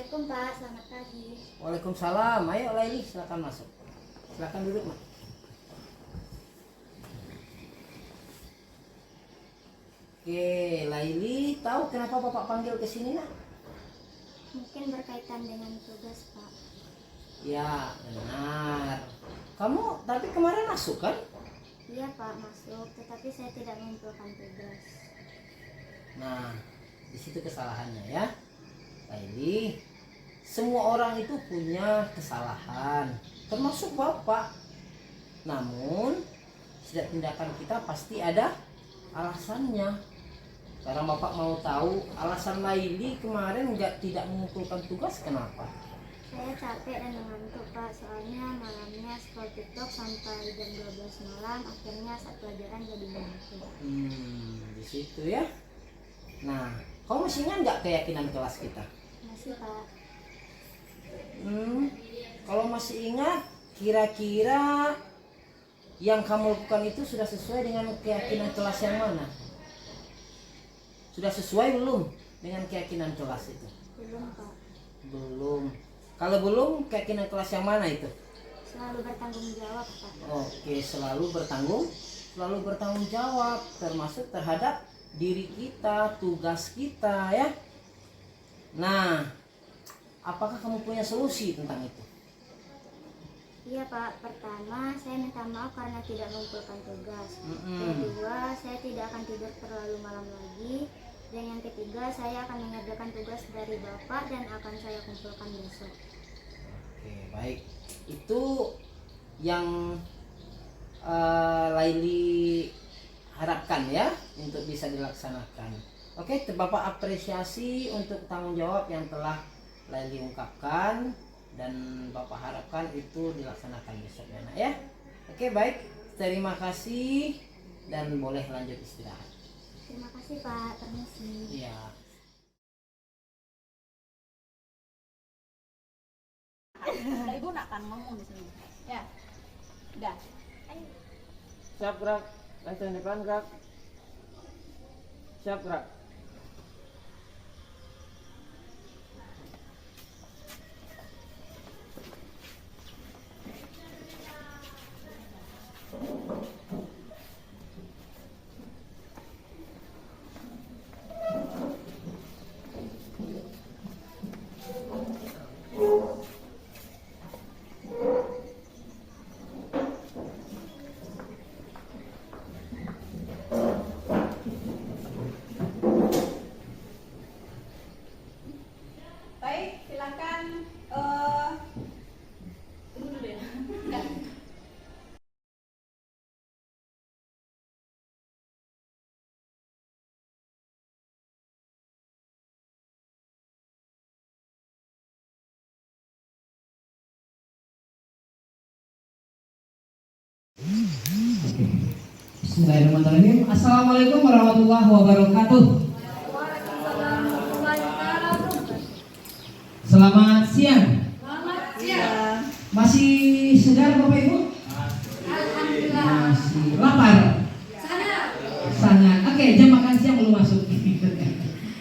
Assalamualaikum Pak, selamat pagi. Waalaikumsalam. Ayo Laili, silakan masuk. Silakan duduk, Mak. Oke, Laili, tahu kenapa Bapak panggil ke sini, Nak? Mungkin berkaitan dengan tugas Pak. Ya, benar. Kamu tapi kemarin masuk kan? Iya Pak, masuk, tetapi saya tidak mengumpulkan tugas. Nah, di situ kesalahannya ya. Laili, semua orang itu punya kesalahan, termasuk Bapak. Namun, setiap tindakan kita pasti ada alasannya. Sekarang Bapak mau tahu alasan Laili kemarin tidak mengumpulkan tugas kenapa? Saya capek dan mengantuk Pak, soalnya malamnya scroll TikTok sampai jam 12 malam, akhirnya saat pelajaran jadi ngantuk. Di situ ya. Nah, kamu masih ingat nggak keyakinan kelas kita? Masih Pak. Kalau masih ingat, kira-kira yang kamu lakukan itu sudah sesuai dengan keyakinan kelas yang mana? Sudah sesuai belum dengan keyakinan kelas itu? Belum Pak. Belum. Kalau belum, keyakinan kelas yang mana itu? Selalu bertanggung jawab Pak. Oke, selalu bertanggung jawab, termasuk terhadap diri kita, tugas kita ya. Nah, apakah kamu punya solusi tentang itu? Iya Pak, pertama saya minta maaf karena tidak mengumpulkan tugas. Kedua, saya tidak akan tidur terlalu malam lagi. Dan yang ketiga, saya akan mengerjakan tugas dari Bapak dan akan saya kumpulkan besok. Oke, baik. Itu yang Laili harapkan ya untuk bisa dilaksanakan. Oke, Bapak apresiasi untuk tanggung jawab yang telah Laili ungkapkan dan Bapak harapkan itu dilaksanakan besok ya, Nak ya. Oke, baik. Terima kasih dan boleh lanjut istirahat. Terima kasih Pak, permisi. Iya. Ibu nak kan ngomong di sini. Ya. Udah. Ayo. Siap gerak. Langsung depan gerak. Siap gerak. Baik, silakan tunggu dulu ya. Enggak. Bismillahirrahmanirrahim. Assalamualaikum warahmatullahi wabarakatuh. Selamat siang. Masih segar Bapak Ibu? Masih lapar? Sangat. Oke, jam makan siang belum masuk.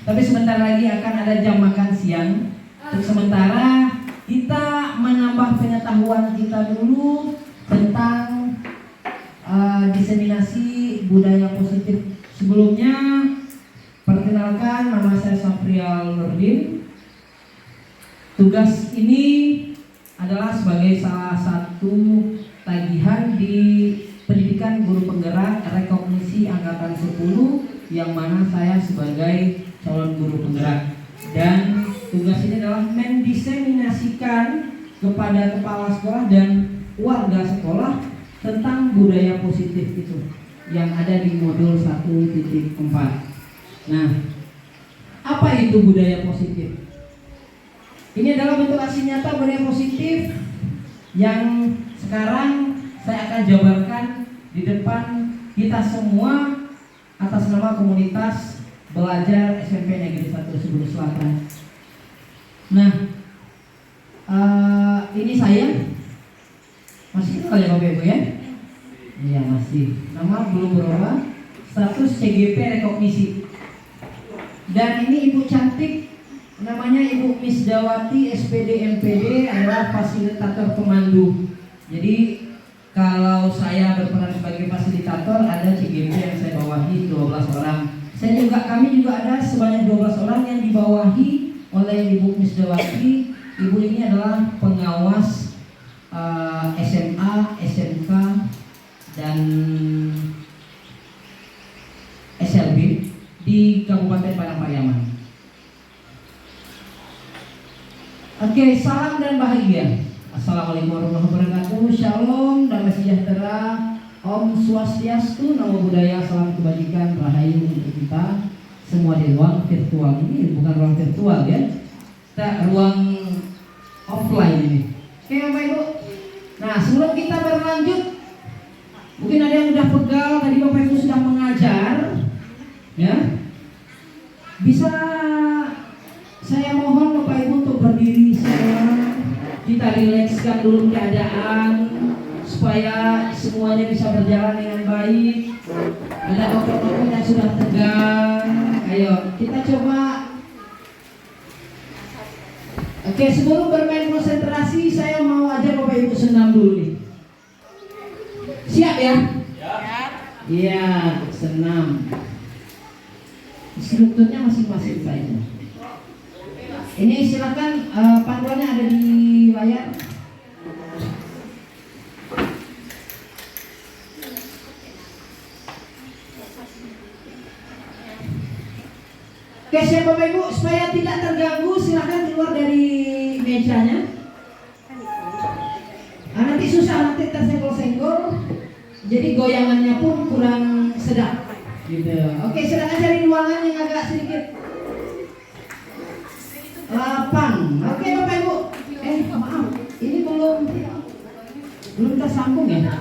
Tapi sebentar lagi akan ada jam makan siang. Untuk sementara kita menambah pengetahuan kita dulu tentang diseminasi budaya positif. Sebelumnya, perkenalkan, nama saya Safrial Nurdin. Tugas ini adalah sebagai salah satu tagihan di pendidikan guru penggerak rekognisi angkatan 10, yang mana saya sebagai calon guru penggerak. Dan tugas ini adalah mendiseminasikan kepada kepala sekolah dan warga sekolah tentang budaya positif itu yang ada di modul 1.4. Nah, apa itu budaya positif? Ini adalah bentuk aksi nyata budaya positif yang sekarang saya akan jabarkan di depan kita semua atas nama komunitas belajar SMP Negeri 1 Subulu Selatan. Nah, ini saya masih kenal ya Bapak Ibu ya? Iya masih. Nama belum berubah. Status CGP rekognisi. Dan ini Ibu cantik namanya Ibu Misdawati SPD MPD, adalah fasilitator pemandu. Jadi kalau saya berperan sebagai fasilitator, ada CGP yang saya bawahi 12 orang. Kami juga ada sebanyak 12 orang yang dibawahi oleh Ibu Misdawati. Ibu ini adalah pengawas SMA, SMK, dan SLB di Kabupaten Padang Pariaman. Oke, salam dan bahagia. Assalamualaikum warahmatullahi wabarakatuh. Shalom, damai sejahtera, Om Swastiastu, Namo Buddhaya, salam kebajikan, rahayu untuk kita semua di ruang virtual ini. Bukan ruang virtual ya, kita ruang offline ini. Oke Bapak Ibu. Nah, sebelum kita berlanjut, mungkin ada yang udah pegal tadi Bapak Ibu sudah mengajar, ya. Bisa saya mohon Bapak Ibu untuk berdiri semua. Kita rilekskan dulu keadaan supaya semuanya bisa berjalan dengan baik. Ada dokter-dokter yang sudah tegang. Ayo kita coba. Oke, sebelum bermain konsentrasi, saya mau ajar Bapak Ibu senam dulu nih. Siap ya? Iya, senam. Strukturnya masing-masing saja. Ini silakan, panduannya ada di layar. Oke, siap Bapak Ibu, supaya tidak terganggu silakan keluar dari mejanya. Nanti susah, nanti tersenggol-senggol, jadi goyangannya pun kurang sedap gitu. Oke, silakan cari ruangan yang agak sedikit lapang. Oke Bapak Ibu. Maaf, ini belum tersambung ya.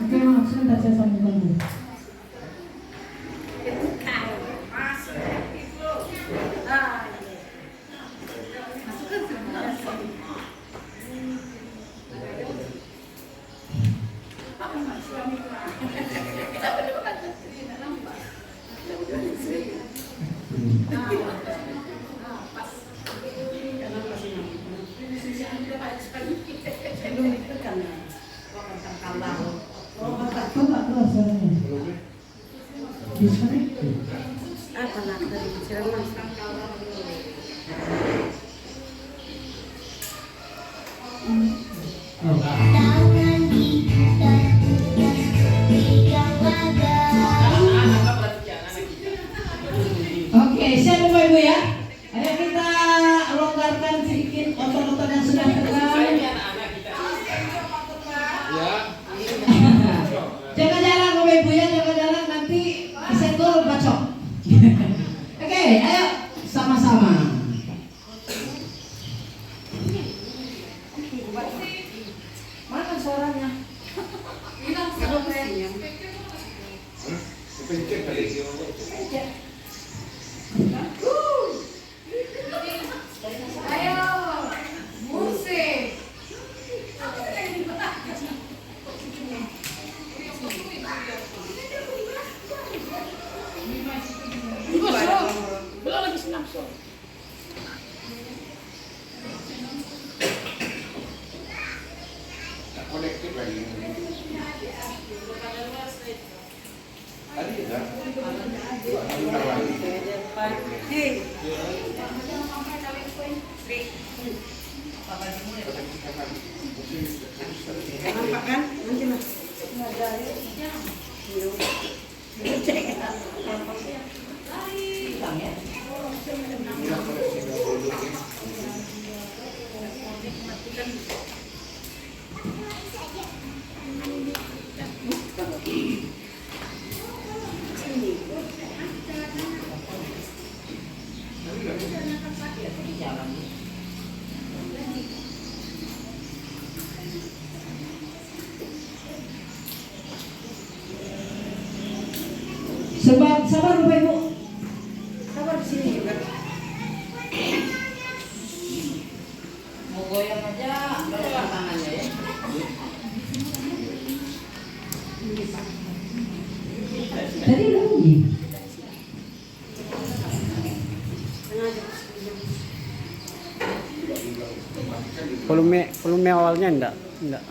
Oke, maaf, sebentar saya sambungkan dulu. Oke, siap Bapak Ibu ya. Ayo kita longgarkan sedikit otot-otot yang sudah tegang. Jaga jarak Bapak Ibu ya, jaga jarak, nanti kesenggol bacok. Oke, ayo sama-sama. Mana suaranya? Sabar Bapak Ibu. Sabar di sini juga. Mau goyang aja, goyang tangannya ya. Tadi udah bunyi. volume awalnya enggak.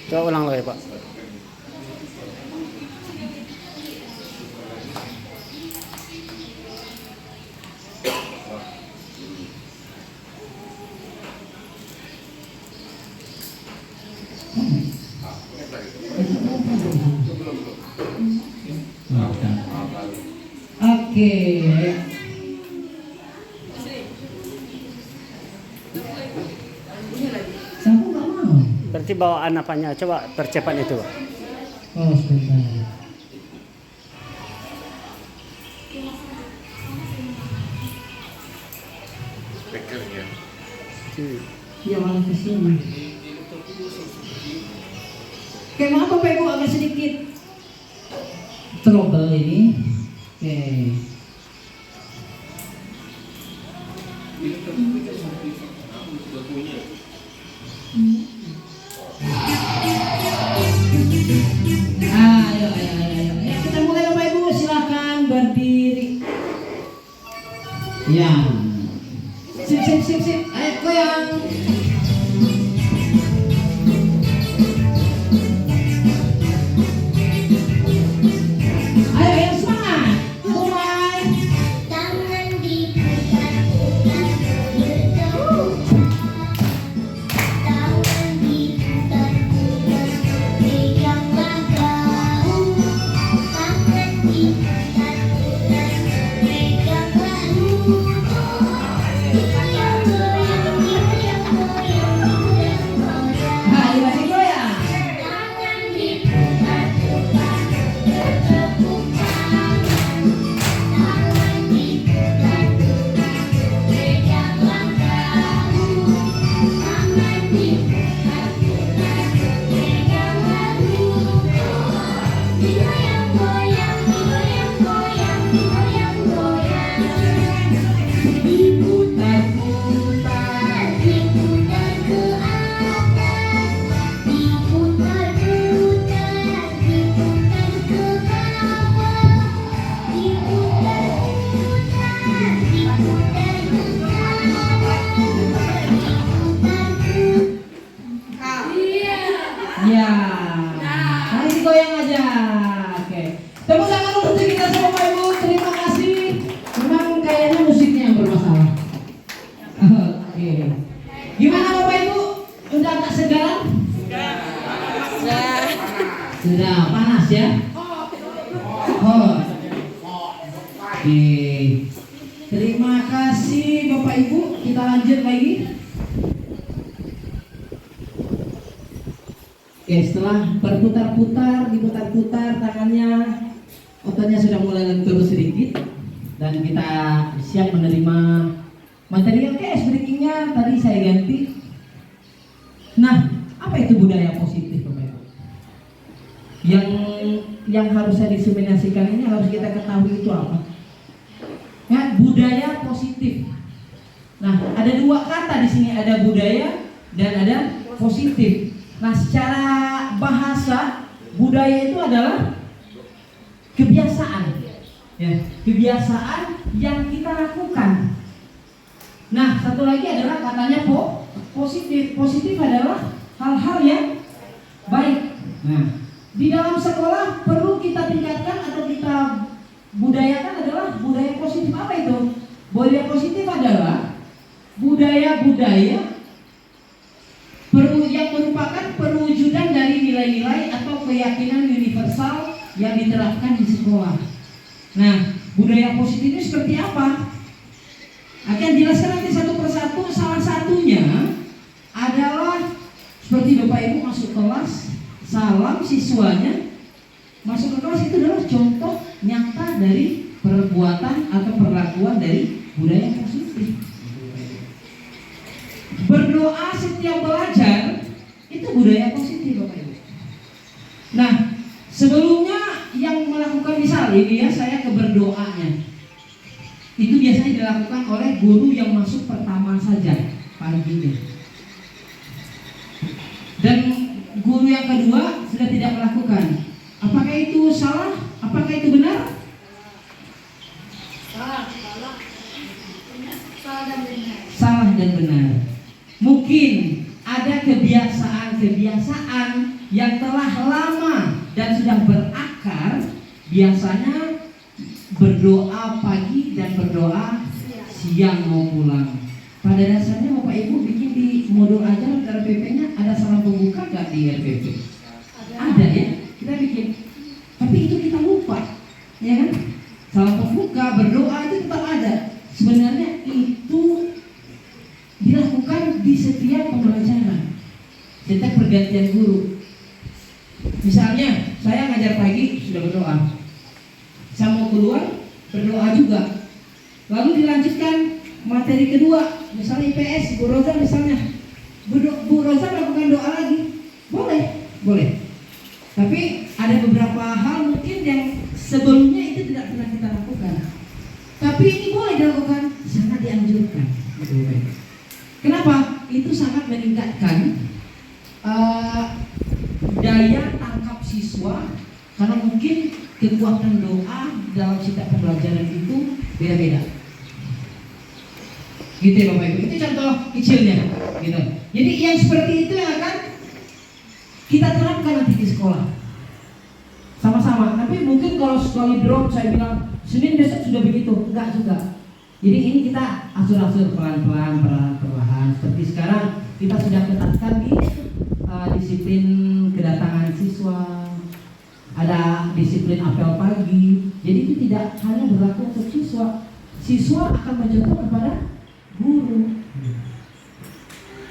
Coba ulang lagi, Pak. Oke. Kamu nggak mau? Berarti bawaan apanya? Coba percepat itu, Pak. Oh, sebentar. Ya malah ke sini. Oke, maaf Bapak Ibu agak sedikit trouble ini. Oke. Ayo. Ya, kita mulai Bapak Ibu, silakan berdiri. Ya. Sip. Ayo goyang. Ayo yang semangat. Mulai. Tangan diputar-putar bergetar. Tangan diputar-putar peganglah daun. Tangan diputar-putar peganglah daun. Ayo masih goyang. Tangan diputar-putar bertepuk tangan. Tangan diputar-putar peganglah daun. Tangan diputar-putar peganglah daun. Digoyang-goyang, digoyang-goyang, digoyang-goyang. Diputar-putar, diputar ke atas. Diputar-putar, diputar ke bawah. Diputar-putar, diputar ke bawah. Ya. Mari digoyang aja. Oke. Tepuk tangan untuk kita semua Bapak Ibu. Terima kasih. Memang kayaknya musiknya yang bermasalah. Oke. Gimana Bapak Ibu? Udah agak segar? Sudah panas ya? Oh. Oke. Terima kasih Bapak Ibu. Kita lanjut lagi. Oke, setelah berputar-putar, diputar-putar tangannya, ototnya sudah mulai lentur sedikit, dan kita siap menerima material cash breakingnya. Tadi saya ganti. Nah, apa itu budaya positif, Bapak Ibu? Yang harus saya diseminasikan ini harus kita ketahui itu apa? Ya, budaya positif. Nah, ada dua kata di sini, ada budaya dan ada positif. Nah, secara bahasa budaya itu adalah kebiasaan, ya, kebiasaan yang kita lakukan. Nah, satu lagi adalah katanya positif. Positif adalah hal-hal yang baik. Nah, di dalam sekolah perlu kita tingkatkan atau kita budayakan adalah budaya positif. Apa itu? Budaya positif adalah budaya-budaya yang merupakan perwujudan dari nilai-nilai atau keyakinan universal yang diterapkan di sekolah. Nah, budaya positif ini seperti apa? Akan jelaskan nanti satu persatu. Salah satunya adalah seperti Bapak Ibu masuk kelas, salam siswanya. Masuk ke kelas itu adalah contoh nyata dari perbuatan atau perlakuan dari budaya positif. Berdoa setiap belajar itu budaya positif, Bapak Ibu. Nah, sebelumnya yang melakukan misal ini ya, saya ke berdoanya. Itu biasanya dilakukan oleh guru yang masuk pertama saja paginya. Dan guru yang kedua sudah tidak melakukan. Apakah itu salah? Apakah itu benar? Salah dan benar. Mungkin ada kebiasaan-kebiasaan yang telah lama dan sudah berakar. Biasanya berdoa pagi dan berdoa siang mau pulang. Pada dasarnya Bapak Ibu bikin di modul ajaran RPP-nya ada salam pembuka gak di RPP? Ada ya, kita bikin. Tapi itu kita lupa, ya kan? Salam pembuka, berdoa itu tetap ada. Sebenarnya itu dilakukan di setiap pembelajaran, setiap pergantian guru. Misalnya saya ngajar pagi sudah berdoa, saya mau keluar berdoa juga. Lalu dilanjutkan materi kedua, misalnya IPS, Bu Rosa misalnya, Bu Rosa lakukan doa lagi, boleh. Tapi ada beberapa hal mungkin yang sebelumnya itu tidak pernah kita lakukan. Tapi ini boleh dilakukan, sangat dianjurkan. Kenapa? Itu sangat meningkatkan daya tangkap siswa, karena mungkin kekuatan doa dalam setiap pembelajaran itu beda-beda. Gitu ya Bapak Ibu, itu contoh kecilnya gitu. Jadi yang seperti itu yang akan kita terapkan nanti di sekolah sama-sama. Tapi mungkin kalau sekali drop saya bilang Senin besok sudah begitu, enggak juga. Jadi ini kita asur-asur pelan-pelan, perlahan. Seperti sekarang kita sudah ketatkan di disiplin kedatangan siswa, ada disiplin apel pagi. Jadi itu tidak hanya berlaku untuk siswa. Siswa akan mencontoh kepada guru.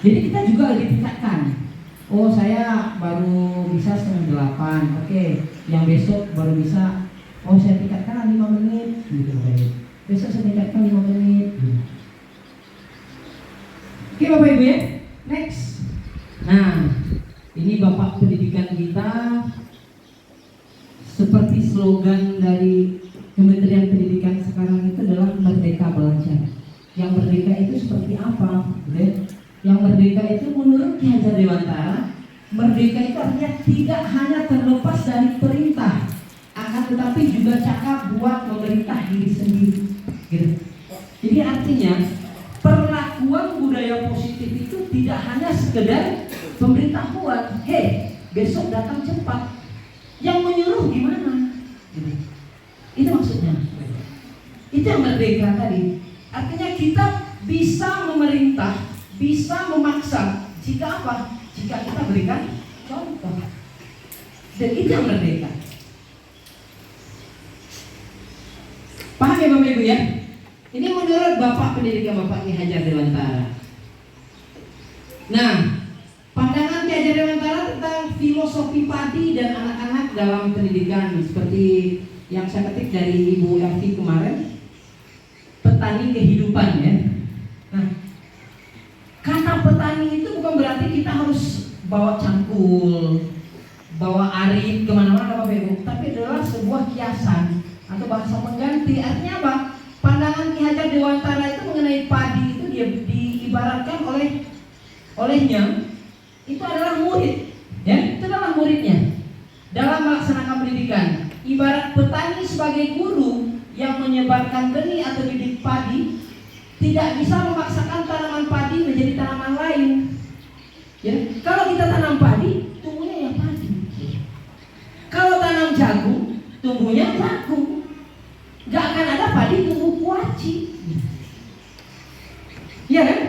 Jadi kita juga lebih tingkatkan. Oh saya baru bisa 7:30, oke. Yang besok baru bisa, oh saya tingkatkan 5 menit, gitu. Besok saya tingkatkan 5 menit. Oke Bapak Ibu ya, next. Nah, ini Bapak pendidikan kita seperti slogan dari Kementerian Pendidikan sekarang itu adalah Merdeka Belajar. Yang merdeka itu seperti apa? Yang merdeka itu menurut Ki Hajar Dewantara, merdeka itu artinya tidak hanya terlepas dari perintah, akan tetapi juga cakap buat memerintah diri sendiri. Gitu. Jadi artinya perlakuan budaya positif itu tidak hanya sekedar pemberitahuan, besok datang cepat. Yang menyuruh gimana? Gitu. Itu maksudnya. Itu yang merdeka tadi. Artinya kita bisa memerintah, bisa memaksa. Jika apa? Jika kita berikan contoh. Dan itu yang merdeka. Paham ya Bapak Ibu ya? Ini menurut Bapak Pendidikan Bapak Ki Hajar Dewantara. Nah, pandangan Ki Hajar Dewantara tentang filosofi padi dan anak-anak dalam pendidikan seperti yang saya ketik dari Ibu Elvi kemarin, petani kehidupan ya. Nah, kata petani itu bukan berarti kita harus bawa cangkul, bawa arit kemana-mana Bapak Ibu, tapi adalah sebuah kiasan atau bahasa pengganti. Artinya apa? Pandangan Ki Hajar Dewantara itu mengenai padi itu dia diibaratkan olehnya itu adalah murid, ya, itu adalah muridnya dalam melaksanakan pendidikan. Ibarat petani sebagai guru yang menyebarkan benih atau bibit padi tidak bisa memaksakan tanaman padi menjadi tanaman lain. Ya, kalau kita tanam padi, tumbuhnya yang padi. Kalau tanam jagung, tumbuhnya jagung. Gak akan ada padi tumbuh kuaci. Iya kan?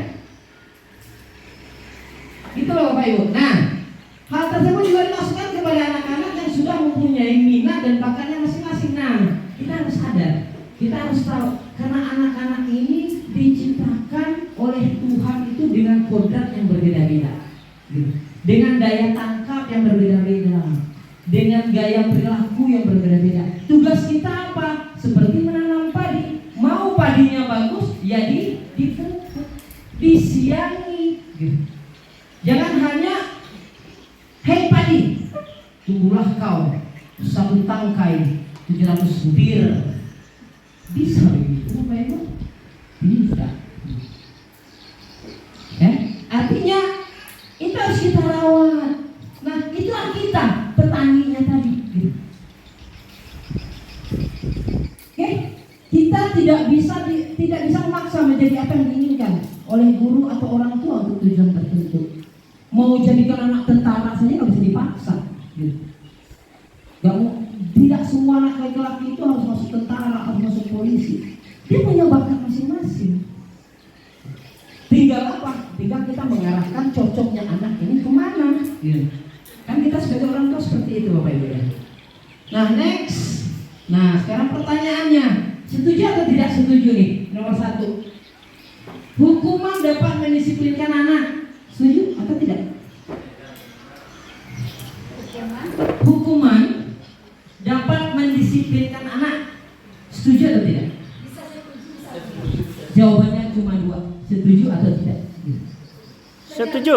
Gitu loh Bapak Ibu. Nah, hal tersebut juga dimasukkan kepada anak-anak yang sudah mempunyai minat dan bakatnya masing-masing. Nah, kita harus sadar, kita harus tahu, karena anak-anak ini diciptakan oleh Tuhan itu dengan kodrat yang berbeda-beda, dengan daya tangkap yang berbeda-beda, dengan gaya perilaku yang berbeda-beda. Tugas kita apa? Seperti menanam padi. Mau padinya bagus, ya dipupuk, disiangi. Jangan hanya, hei padi, tumbuhlah kau 1 tangkai 700 bir. Bisa begitu Bapak Ibu? Bisa. Ya, artinya itu harus kita rawat. Nah, itulah kita, petaninya tadi. Oke? Kita tidak bisa memaksa dipaksa menjadi apa yang diinginkan oleh guru atau orang tua untuk tujuan tertentu. Mau jadikan anak tentara saja nggak bisa dipaksa. Tidak semua anak laki-laki itu harus masuk tentara, harus masuk polisi. Dia punya bakat masing-masing. Tinggal apa? Tinggal kita mengarahkan cocoknya anak ini kemana. Kan kita sebagai orang tua seperti itu Bapak Ibu ya. Nah next. Nah sekarang pertanyaannya, setuju atau tidak setuju nih? Nomor 1, hukuman dapat mendisiplinkan anak. Setuju atau tidak? Hukuman dapat mendisiplinkan anak. Setuju atau tidak? Jawabannya cuma 2. Setuju atau tidak? Setuju.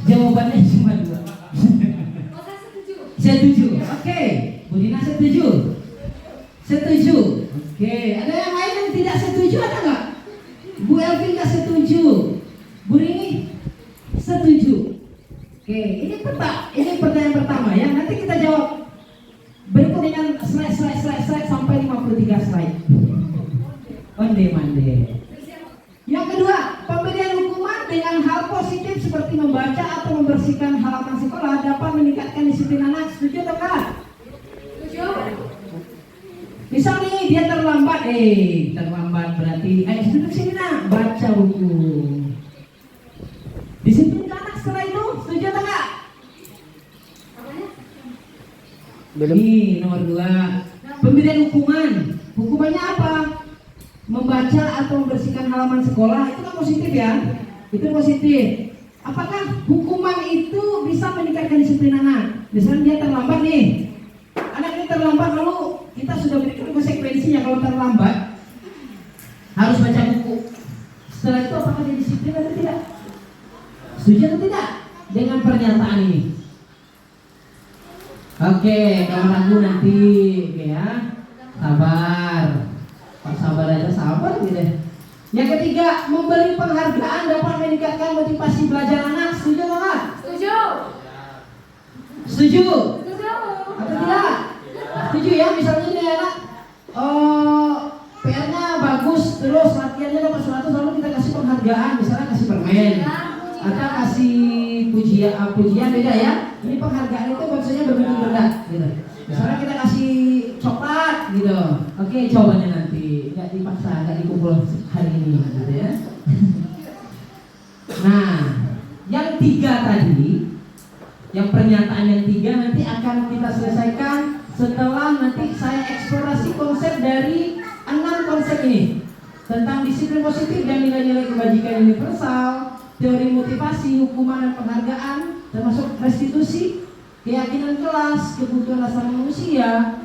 Jawabannya cuma 2. Setuju. Oke. Bu Dina setuju. Setuju. Oke. Ada yang lain yang tidak setuju, ada nggak? Bu Elvin nggak setuju. Bu Rini setuju. Oke. Ini pertanyaan pertama ya. Nanti kita jawab berikut dengan slide sampai 53 slide. Mande. Yang kedua, pemberian hukuman dengan hal positif seperti membaca atau membersihkan halaman sekolah dapat meningkatkan disiplin anak. Setuju atau enggak? Setuju. Misal nih dia terlambat, berarti ayo duduk sini nak, baca buku. Disiplin anak setelah itu, setuju atau enggak? Belum. Nih nomor 2, pemberian hukuman. Hukumannya apa? Membaca atau membersihkan halaman sekolah, itu kan positif ya, itu positif. Apakah hukuman itu bisa meningkatkan disiplin anak? Misalnya dia terlambat nih, anak ini terlambat, lalu kita sudah berikan konsekuensinya kalau terlambat harus baca buku. Setelah itu apakah dia disiplin atau tidak? Setuju atau tidak dengan pernyataan ini? Oke, kalau ragu nanti, oke ya, sabar. Pak sabar aja sabar gitu. Yang ketiga, memberi penghargaan dapat meningkatkan motivasi belajar anak. Setuju atau enggak? Setuju. Setuju? Setuju. Atau tidak? Setuju ya, misalnya nih anak PR-nya bagus, terus latihannya dapat 100, lalu kita kasih penghargaan, misalnya kasih permen atau kasih pujian beda ya. Ini penghargaan itu maksudnya berbentuk berat gitu. Misalnya kita kasih coklat gitu. Oke, jawabannya nanti. Nggak dipaksa, nggak dikumpul hari ini gitu ya. Nah, yang 3 tadi, yang pernyataan yang 3 nanti akan kita selesaikan setelah nanti saya eksplorasi konsep dari 6 konsep ini. Tentang disiplin positif dan nilai-nilai kebajikan universal, teori motivasi, hukuman dan penghargaan, termasuk restitusi, keyakinan kelas, kebutuhan dasar manusia,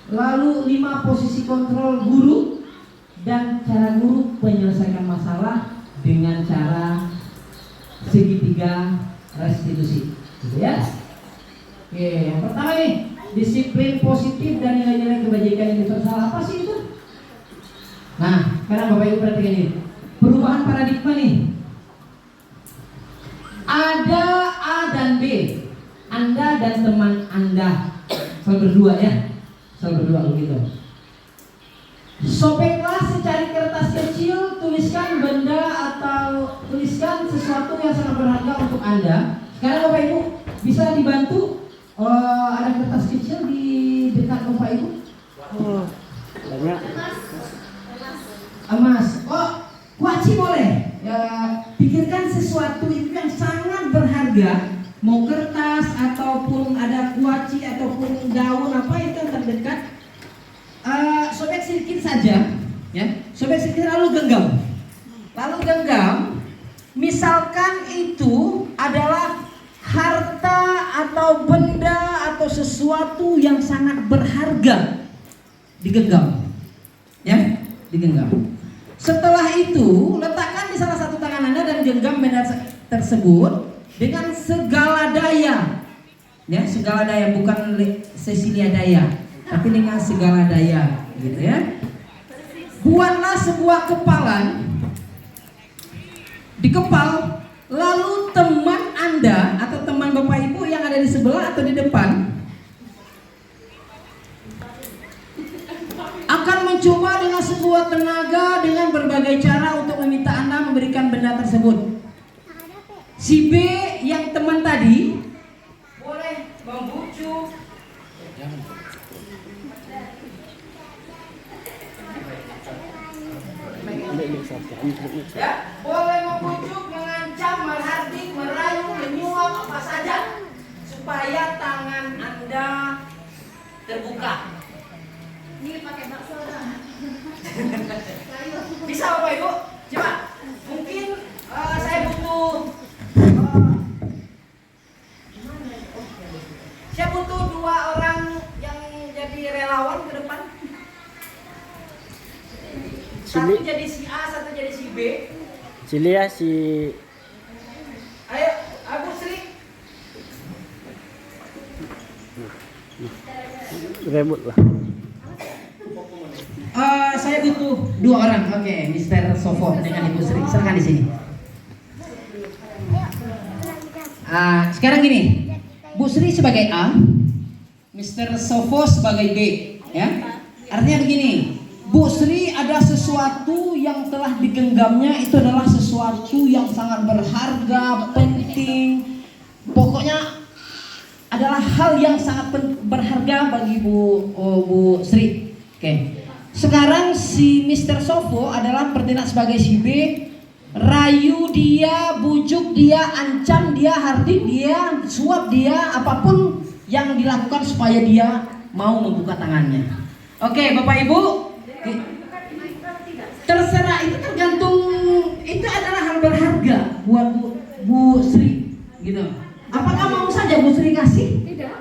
lalu 5 posisi kontrol guru, dan cara guru menyelesaikan masalah dengan cara segitiga restitusi, gitu ya. Oke, yang pertama nih, disiplin positif dan nilai-nilai kebajikan universal. Apa sih itu? Nah, sekarang Bapak Ibu perhatikan ini, perubahan paradigma nih. Ada A dan B, Anda dan teman Anda selalu berdua ya, selalu berdua begitu. Sobeklah secari kertas kecil, tuliskan benda atau tuliskan sesuatu yang sangat berharga untuk Anda. Sekarang Bapak Ibu bisa dibantu, ada kertas kecil di dekat Bapak Ibu. Oh, banyak. Emas, kuaci boleh. Ya, pikirkan sesuatu itu yang sangat berharga, mau kertas ataupun ada kuaci ataupun daun apa itu yang terdekat. Sobek sedikit saja, ya. Sobek sedikit lalu genggam. Misalkan itu adalah harta atau benda atau sesuatu yang sangat berharga, digenggam, ya, digenggam. Setelah itu letakkan di salah satu tangan Anda dan genggam benda tersebut dengan segala daya, ya, segala daya, bukan Cecilia daya, tapi dengan segala daya, gitu ya. Buatlah sebuah kepalan, dikepal, lalu teman Anda atau teman Bapak Ibu yang ada di sebelah atau di depan akan mencoba dengan sekuat tenaga dengan berbagai cara untuk meminta Anda memberikan benda tersebut. Si B yang teman tadi boleh membujuk, ya, boleh membujuk, mengancam, menghardik, merayu, menyuap, apa saja supaya tangan Anda terbuka. Ini pakai bakso kan? Bisa Bapak Ibu? Coba. Mungkin saya butuh saya butuh 2 orang yang jadi relawan ke depan. Satu Sili. jadi si A, satu jadi si B. Sili ya si Ayo, Abu Sri. rebut lah. Saya butuh 2 orang. Oke, Mr. Sofo dengan Ibu Sri. Silakan di sini. Sekarang gini, Bu Sri sebagai A, Mr. Sofo sebagai B, ya. Artinya begini, Bu Sri ada sesuatu yang telah digenggamnya, itu adalah sesuatu yang sangat berharga, penting. Pokoknya adalah hal yang sangat berharga bagi Bu Sri. Oke. Sekarang si Mr. Sofo adalah bertindak sebagai si B, rayu dia, bujuk dia, ancam dia, hardik dia, suap dia, apapun yang dilakukan supaya dia mau membuka tangannya. Oke, Bapak Ibu, terserah, itu tergantung, itu adalah hal berharga buat Bu Sri, gitu. Apakah mau saja Bu Sri kasih? Tidak.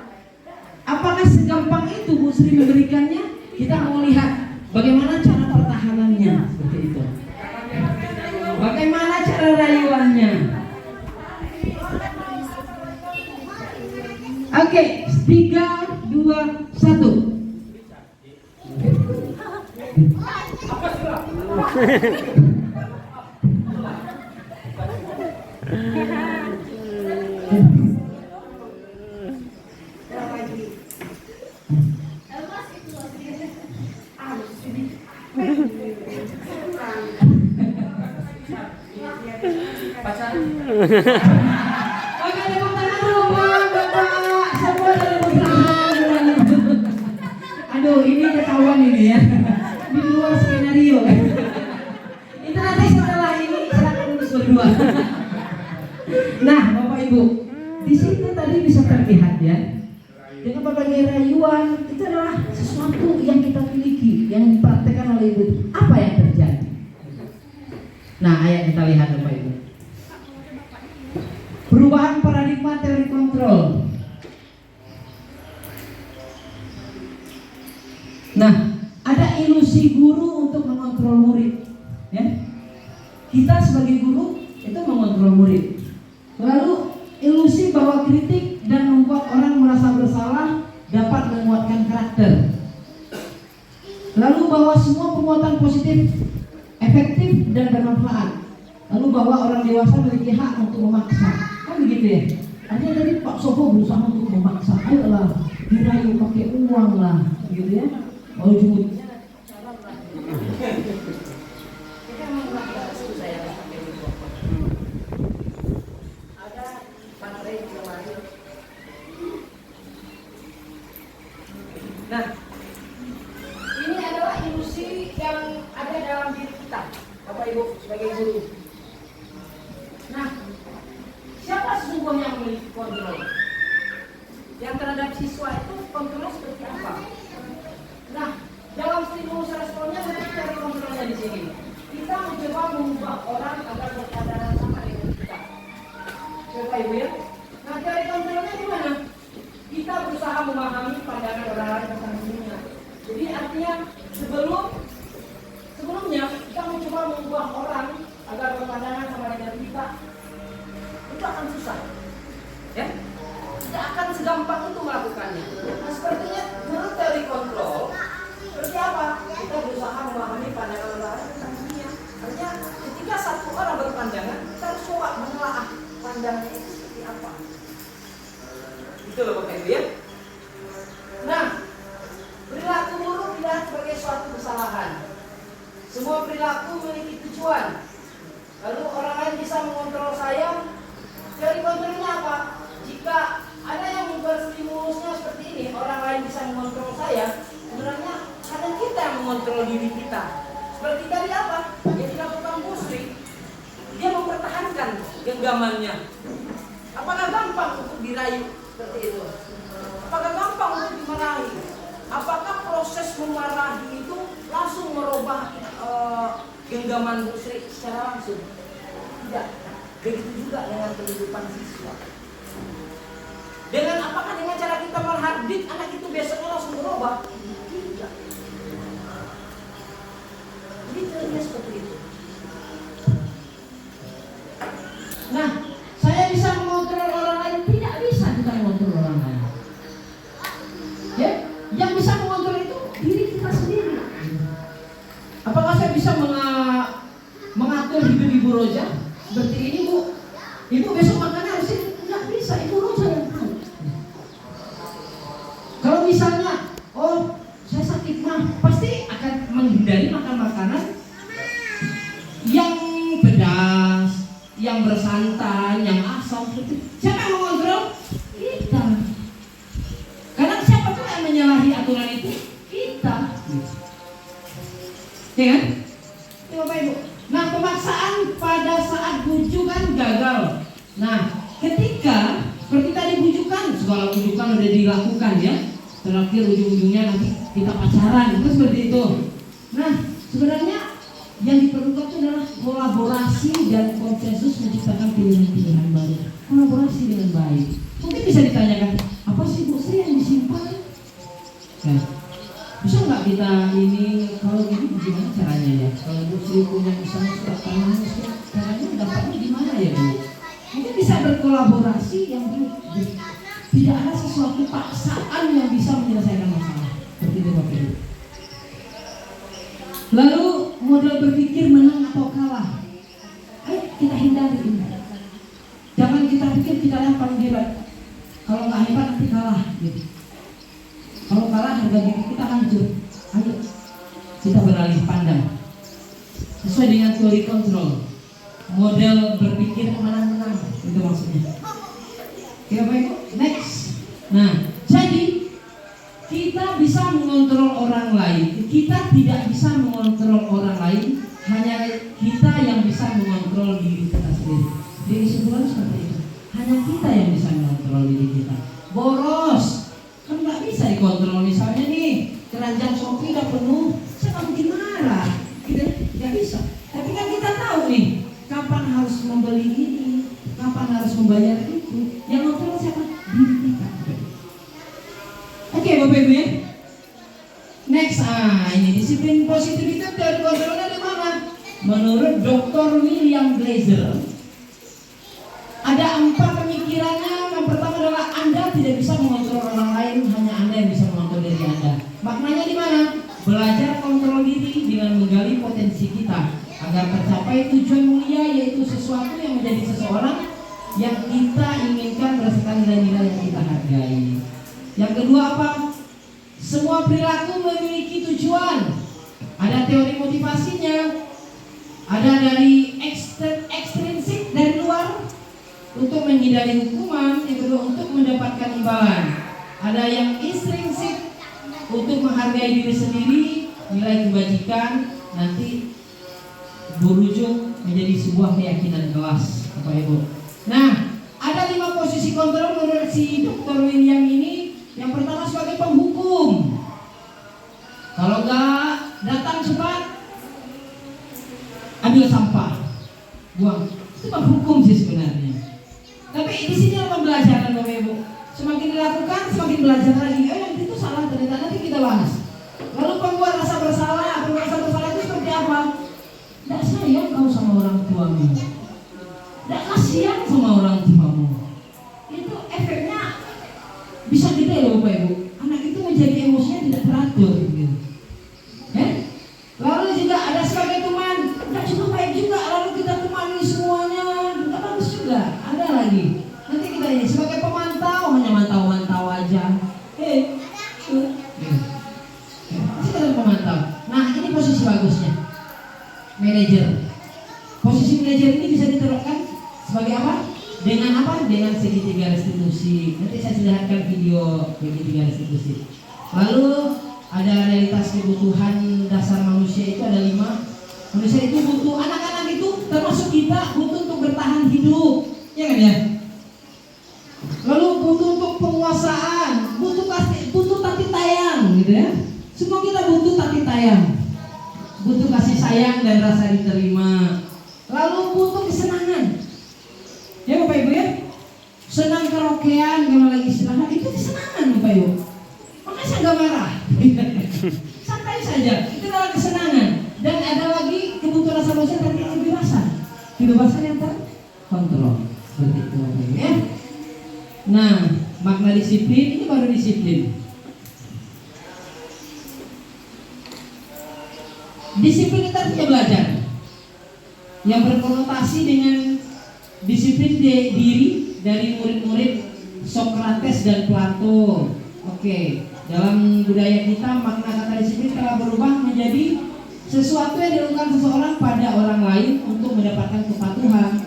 Apakah segampang itu Bu Sri memberikannya? Kita mau lihat bagaimana cara pertahanannya, seperti itu. Bagaimana cara rayuannya? Oke, 3, 2, 1. Oke, tepuk tangan dulu Bapak. Semua tepuk tangan. Aduh, ini ketahuan ini ya. Di luar skenario kan. Itu nanti setelah ini silakan lulus berdua. Nah, Bapak Ibu, di situ tadi bisa terlihat ya. Dengan berbagai rayuan, itu adalah sesuatu yang kita miliki, yang dipraktekkan oleh Ibu. Apa yang terjadi? Nah, ayo kita lihat Bapak Ibu. Perubahan paradigma teori kontrol. Nah, ada ilusi guru untuk mengontrol murid, ya. Kita sebagai guru itu mengontrol murid. Lalu ilusi bahwa kritik dan membuat orang merasa bersalah dapat menguatkan karakter. Lalu bahwa semua penguatan positif efektif dan bermanfaat. Lalu bahwa orang dewasa memiliki hak untuk memaksa. Kan begitu ya? Artinya tadi Pak Sofo berusaha untuk memaksa. Ayolah, dirayu pakai uang lah, gitu ya. Oh ujung-ujungnya cara kita memang restu saya pakai uang. Ada baterai di lemari. Nah, ini adalah ilusi yang ada dalam diri kita, Bapak Ibu sebagai guru. Nah, siapa sesungguhnya yang memiliki kontrol? Yang terhadap siswa itu kontrolnya seperti apa? Nah, dalam stimulus responnya kita cari kontrolnya di sini. Kita mencoba mengubah orang agar berpandangan sama dengan kita. Bapak Ibu ya. Nah, cari kontrolnya gimana? Kita berusaha memahami pandangan orang lain tentang dirinya. Jadi artinya sebelumnya kita mencoba mengubah orang agar berpandangan sama dengan kita, itu akan susah, ya. Tidak akan segampang itu melakukannya. Nah, sepertinya menurut teori kontrol, seperti apa? Kita berusaha memahami pandangan orang lain tentang dunia. Artinya ketika satu orang berpandangan, kita harus coba menelaah pandangannya itu seperti apa. Itu loh Bapak Ibu ya. Nah, perilaku buruk dilihat sebagai suatu kesalahan. Semua perilaku memiliki tujuan. Lalu orang lain bisa mengontrol saya. Teori kontrolnya apa? Jika ada yang berstimulusnya seperti ini, orang lain bisa mengontrol saya. Sebenarnya kadang kita yang mengontrol diri kita. Seperti tadi apa? Yang dilakukan Busri, dia mempertahankan genggamannya. Apakah gampang untuk dirayu seperti itu? Apakah gampang untuk dimarahi? Apakah proses memarahi itu langsung merubah genggaman Busri secara langsung? Tidak. Begitu juga dengan kehidupan siswa. Apakah dengan cara kita menghardik anak itu besoknya langsung berubah? Tidak. Jadi teorinya seperti itu. Nah, saya bisa mengontrol orang lain, tidak bisa kita mengontrol orang lain. Ya, yang bisa mengontrol itu diri kita sendiri. Apakah saya bisa mengatur hidup Ibu Roja? Seperti ini Bu, Ibu besok makannya harus ini. Nggak bisa, Ibu Roja yang tahu. Kalau misalnya, oh saya sakit mah, pasti akan menghindari makan makanan yang pedas, yang bersantan, yang asam. Siapa yang mengontrol? Kita. Karena siapa tuh yang menyalahi aturan itu? Kita. Ya kan? Ya Bapak Ibu. Nah, pemaksaan pada saat bujukan gagal. Nah, ketika seperti tadi bujukan, segala bujukan udah dilakukan ya. Terakhir ujung-ujungnya nanti kita pacaran, itu seperti itu. Nah, sebenarnya yang diperlukan itu adalah kolaborasi dan konsensus menciptakan pilihan-pilihan baru. Kolaborasi dengan baik. Mungkin bisa ditanyakan, apa sih Bu Sri yang disimpan? Nah, bisa nggak kita ini, kalau gini gimana caranya ya? Kalau Bu Sri punya misalnya surat tanah, caranya dapatnya gimana ya Bu? Mungkin bisa berkolaborasi yang tidak ada sesuatu paksaan yang bisa menyelesaikan masalah. Seperti itu Bapak Ibu. Lalu model berpikir menang atau kalah. Ayo kita hindari ini. Jangan kita pikir kita yang paling hebat. Kalau nggak hebat nanti kalah. Gitu. Kalau kalah harga diri kita hancur. Ayo kita beralih pandang. Sesuai dengan teori kontrol. Model berpikir menang-menang. Itu maksudnya. Ya Bapak Ibu, next. Nah, jadi kita bisa mengontrol orang lain. Kita tidak bisa mengontrol orang lain. Hanya kita yang bisa mengontrol diri kita sendiri. Jadi kesimpulan seperti itu. Hanya kita yang bisa mengontrol diri kita. Boros, kan nggak bisa dikontrol. Misalnya nih, keranjang Shopee udah penuh, saya nggak mungkin marah. Tidak bisa. Tapi kan kita tahu nih, kapan harus membeli ini, kapan harus membayar itu. Yang kontrol siapa? Diri kita. Oke Bapak Ibu ya. Next, ini disiplin positivitas teori kontrolnya dari mana? Menurut Dr. William Glazer, ada 4 pemikirannya. Yang pertama adalah Anda tidak bisa mengontrol orang lain, hanya Anda yang bisa mengontrol diri Anda. Maknanya di mana? Belajar kontrol diri dengan menggali potensi kita agar tercapai tujuan mulia, yaitu sesuatu yang menjadi seseorang yang kita inginkan berdasarkan nilai-nilai yang kita hargai. Yang kedua apa? Semua perilaku memiliki tujuan. Ada teori motivasinya. Ada dari ekstrinsik dari luar untuk menghindari hukuman. Yang kedua untuk mendapatkan imbalan. Ada yang intrinsik untuk menghargai diri sendiri, nilai kebajikan, nanti berujung menjadi sebuah keyakinan kelas, Bapak Ibu. Nah, ada 5 posisi kontrol menurut si Dr. William ini. Yang pertama sebagai penghukum. Kalau nggak datang cepat, ambil sampah, buang. Itu penghukum sih sebenarnya. Tapi di sini ada pembelajaran Bapak Ibu. Semakin dilakukan, semakin belajar lagi. Yang itu salah ternyata, nanti kita bahas. Lalu pembuat rasa bersalah. Pembuat rasa bersalah itu seperti apa? Tidak sayang kau sama orang tuamu. Tidak kasihan sama orang tuamu. Itu efeknya bisa gede loh Bapak Ibu. Anak itu menjadi emosinya tidak teratur gitu. Lalu juga ada sebagai teman, tidak cuma baik juga. Lalu kita temani semuanya, tidak bagus juga. Ada lagi. Nanti kita ini sebagai pemantau, hanya mantau-mantau aja. Kita pemantau. Nah ini posisi bagusnya. restitusi manajer ini bisa diterapkan sebagai apa? Dengan apa? Dengan segitiga restitusi. Nanti saya sediakan video segitiga restitusi. Lalu ada realitas kebutuhan dasar manusia itu ada 5. Manusia itu butuh, anak-anak itu termasuk kita butuh untuk bertahan hidup, ya kan ya? Lalu butuh untuk penguasaan, butuh tati tayang, gitu ya. Semua kita butuh tati tayang, butuh kasih sayang dan rasa diterima. Lalu butuh kesenangan, ya Bapak Ibu ya. Senang karaokean kalau lagi istirahat itu kesenangan Bapak Ibu. Makanya saya nggak marah, santai saja. Itu adalah kesenangan. Dan ada lagi kebutuhan rasa manusia tadi kebebasan yang terkontrol, seperti itu Bapak Ibu ya. Nah, makna disiplin ini baru disiplin. Disiplin itu artinya belajar, yang berkonotasi dengan disiplin diri dari murid-murid Sokrates dan Plato. Oke, dalam budaya kita makna kata disiplin telah berubah menjadi sesuatu yang dilakukan seseorang pada orang lain untuk mendapatkan kepatuhan.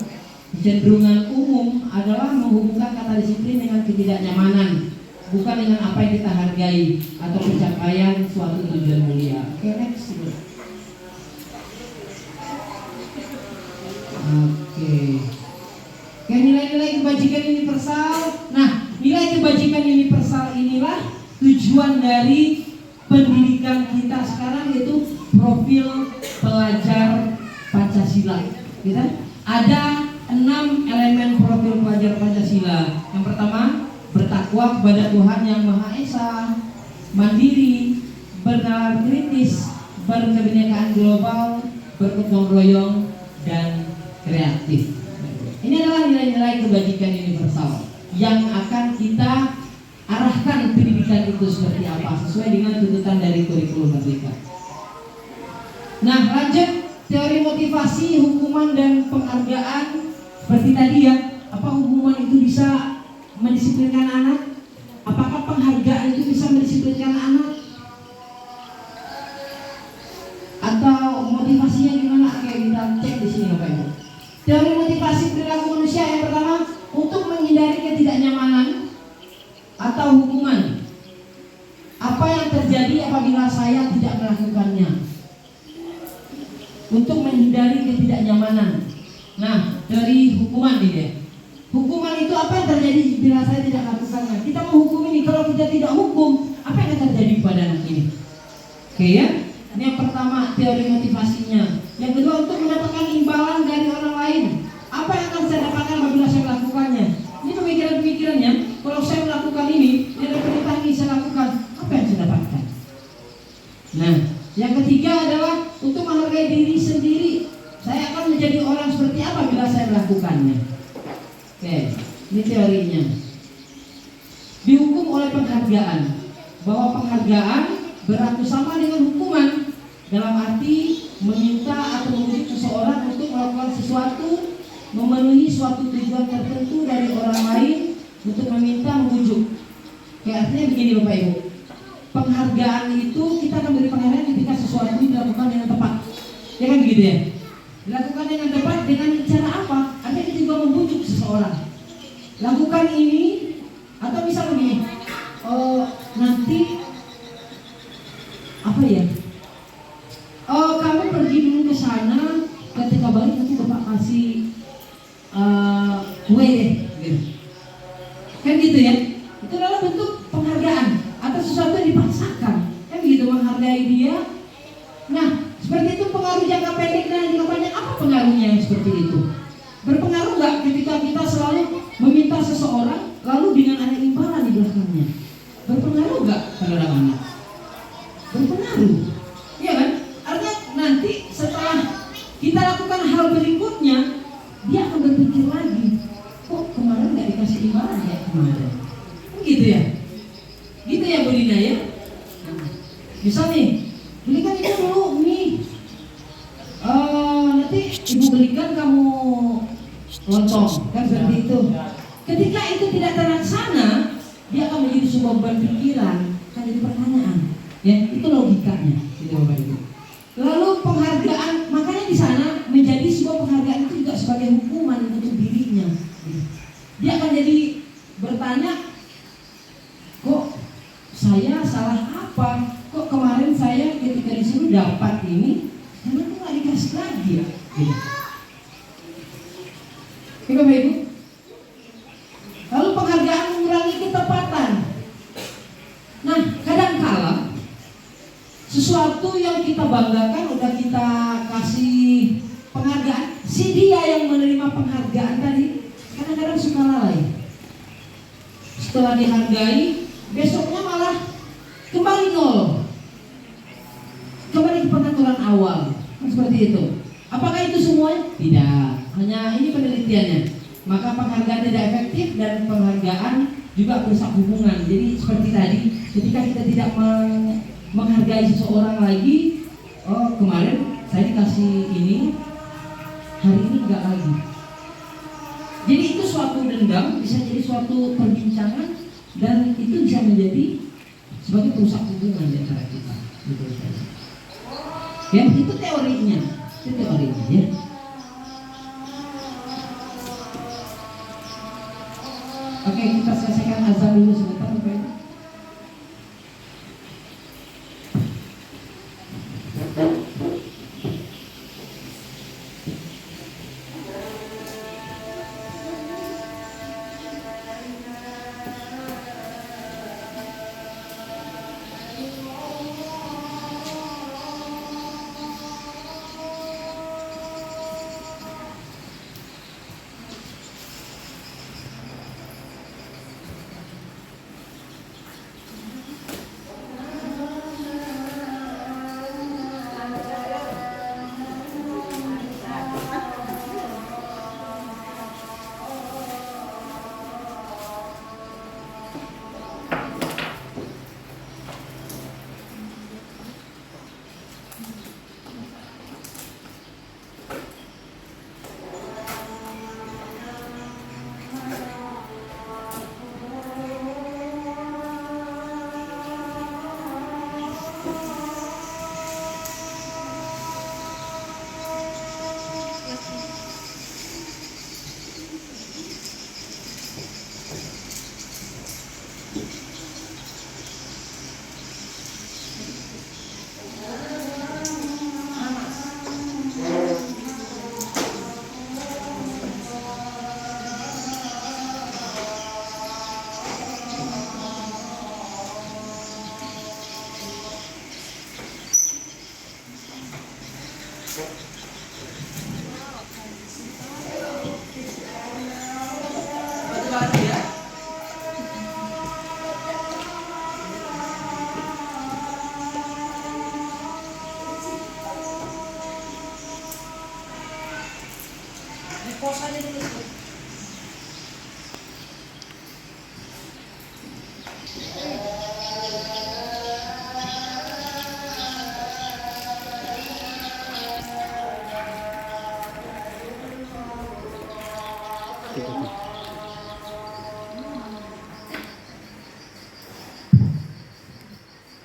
Kecenderungan umum adalah menghubungkan kata disiplin dengan ketidaknyamanan, bukan dengan apa yang kita hargai atau pencapaian suatu tujuan mulia. Oke, next. Oke, nilai-nilai kebajikan universal. Nah, nilai kebajikan universal inilah tujuan dari pendidikan kita sekarang, yaitu profil pelajar Pancasila. Gitu? Ada 6 elemen profil pelajar Pancasila. Yang pertama, bertakwa kepada Tuhan Yang Maha Esa, mandiri, bernalar kritis, berkebinekaan global, bergotong royong, dan kreatif. Ini adalah nilai-nilai kebajikan universal yang akan kita arahkan pendidikan itu seperti apa sesuai dengan tuntutan dari kurikulum Merdeka. Nah, lanjut teori motivasi, hukuman dan penghargaan. Seperti tadi ya, apa hukuman itu bisa mendisiplinkan anak? Apakah penghargaan itu bisa mendisiplinkan anak? Atau motivasinya gimana? Oke, kita cek di sini Bapak Ibu. Teori motivasi perilaku manusia yang pertama, untuk menghindari ketidaknyamanan atau hukuman. Apa yang terjadi apabila saya tidak melakukannya? Untuk menghindari ketidaknyamanan. Nah, dari hukuman ini ya. Hukuman itu apa yang terjadi bila saya tidak melakukannya? Kita menghukum ini, kalau kita tidak hukum, apa yang akan terjadi pada anak ini? Oke ya. Ini yang pertama, teori motivasinya. Yang kedua, untuk mendapatkan imbalan dari orang lain. Apa yang akan saya dapatkan apabila saya melakukannya? Ini pemikiran-pemikirannya. Kalau saya melakukan ini, ada perintah ini saya lakukan, apa yang saya dapatkan? Nah, yang ketiga adalah untuk menghargai diri sendiri. Saya akan menjadi orang seperti apa bila saya melakukannya? Oke, ini teorinya. Dihukum oleh penghargaan, bahwa penghargaan berlaku sama dengan hukuman, dalam arti meminta atau membujuk seseorang untuk melakukan sesuatu, memenuhi suatu tujuan tertentu dari orang lain, untuk meminta, membujuk. Kayak artinya begini Bapak Ibu, penghargaan itu kita akan beri penghargaan ketika sesuatu dilakukan dengan tepat, ya kan begitu ya? Dilakukan dengan tepat dengan cara apa? Ada kita juga membujuk seseorang. Lakukan ini, atau bisa begini, nanti apa ya? Kamu pergi dulu ke sana, ketika balik nanti Bapak kasih kue deh, gitu. Kan gitu ya? Itu adalah bentuk penghargaan atau sesuatu yang dipaksakan, kan gitu, menghargai dia. Nah, seperti itu pengaruh jangka pendek dan jangka panjang. Apa pengaruhnya yang seperti itu? Berpengaruh nggak ketika kita selalu meminta seseorang lalu dengan ada imbalan di belakangnya? Berpengaruh nggak terhadap anak? Berpengaruh, iya kan? Artinya nanti setelah kita lakukan hal berikutnya, dia akan berpikir lagi, kok kemarin nggak dikasih imbalan ya kemarin? Gitu ya? Gitu ya Bu Dina ya? Misal nih, belikan itu dulu mie, nanti ibu belikan kamu lontong, kan seperti itu. Ketika itu tidak terlaksana, dia akan menjadi sebuah beban pikiran, kan jadi pertanyaan. Ya, itu logikanya, gitu Bapak Ibu. Lalu penghargaan, makanya di sana menjadi sebuah penghargaan itu jadi bertanya, kok saya salah apa? Kok kemarin saya ketika disuruh dapat ini, kenapa kok nggak dikasih lagi ya? Gitu. Oke, Bapak Ibu. Lalu penghargaan mengurangi ketepatan. Nah, kadangkala sesuatu yang kita banggakan udah kita kasih penghargaan, si dia yang menerima penghargaan tadi kadang-kadang suka lalai. Setelah dihargai, besoknya malah kembali nol, kembali ke pengaturan awal. Seperti itu. Apakah itu semuanya? Tidak. Hanya ini penelitiannya. Maka penghargaan tidak efektif dan penghargaan juga merusak hubungan. Jadi seperti tadi, ketika kita tidak menghargai seseorang lagi, oh kemarin saya dikasih ini, hari ini enggak lagi. Jadi itu suatu dendam, bisa jadi suatu perbincangan, dan itu bisa menjadi sebagai perusak hubungan di antara kita. Gitu saja. Ya, itu teorinya. Itu teorinya ya. Oke, kita selesaikan azan dulu sebentar, Bapak Ibu.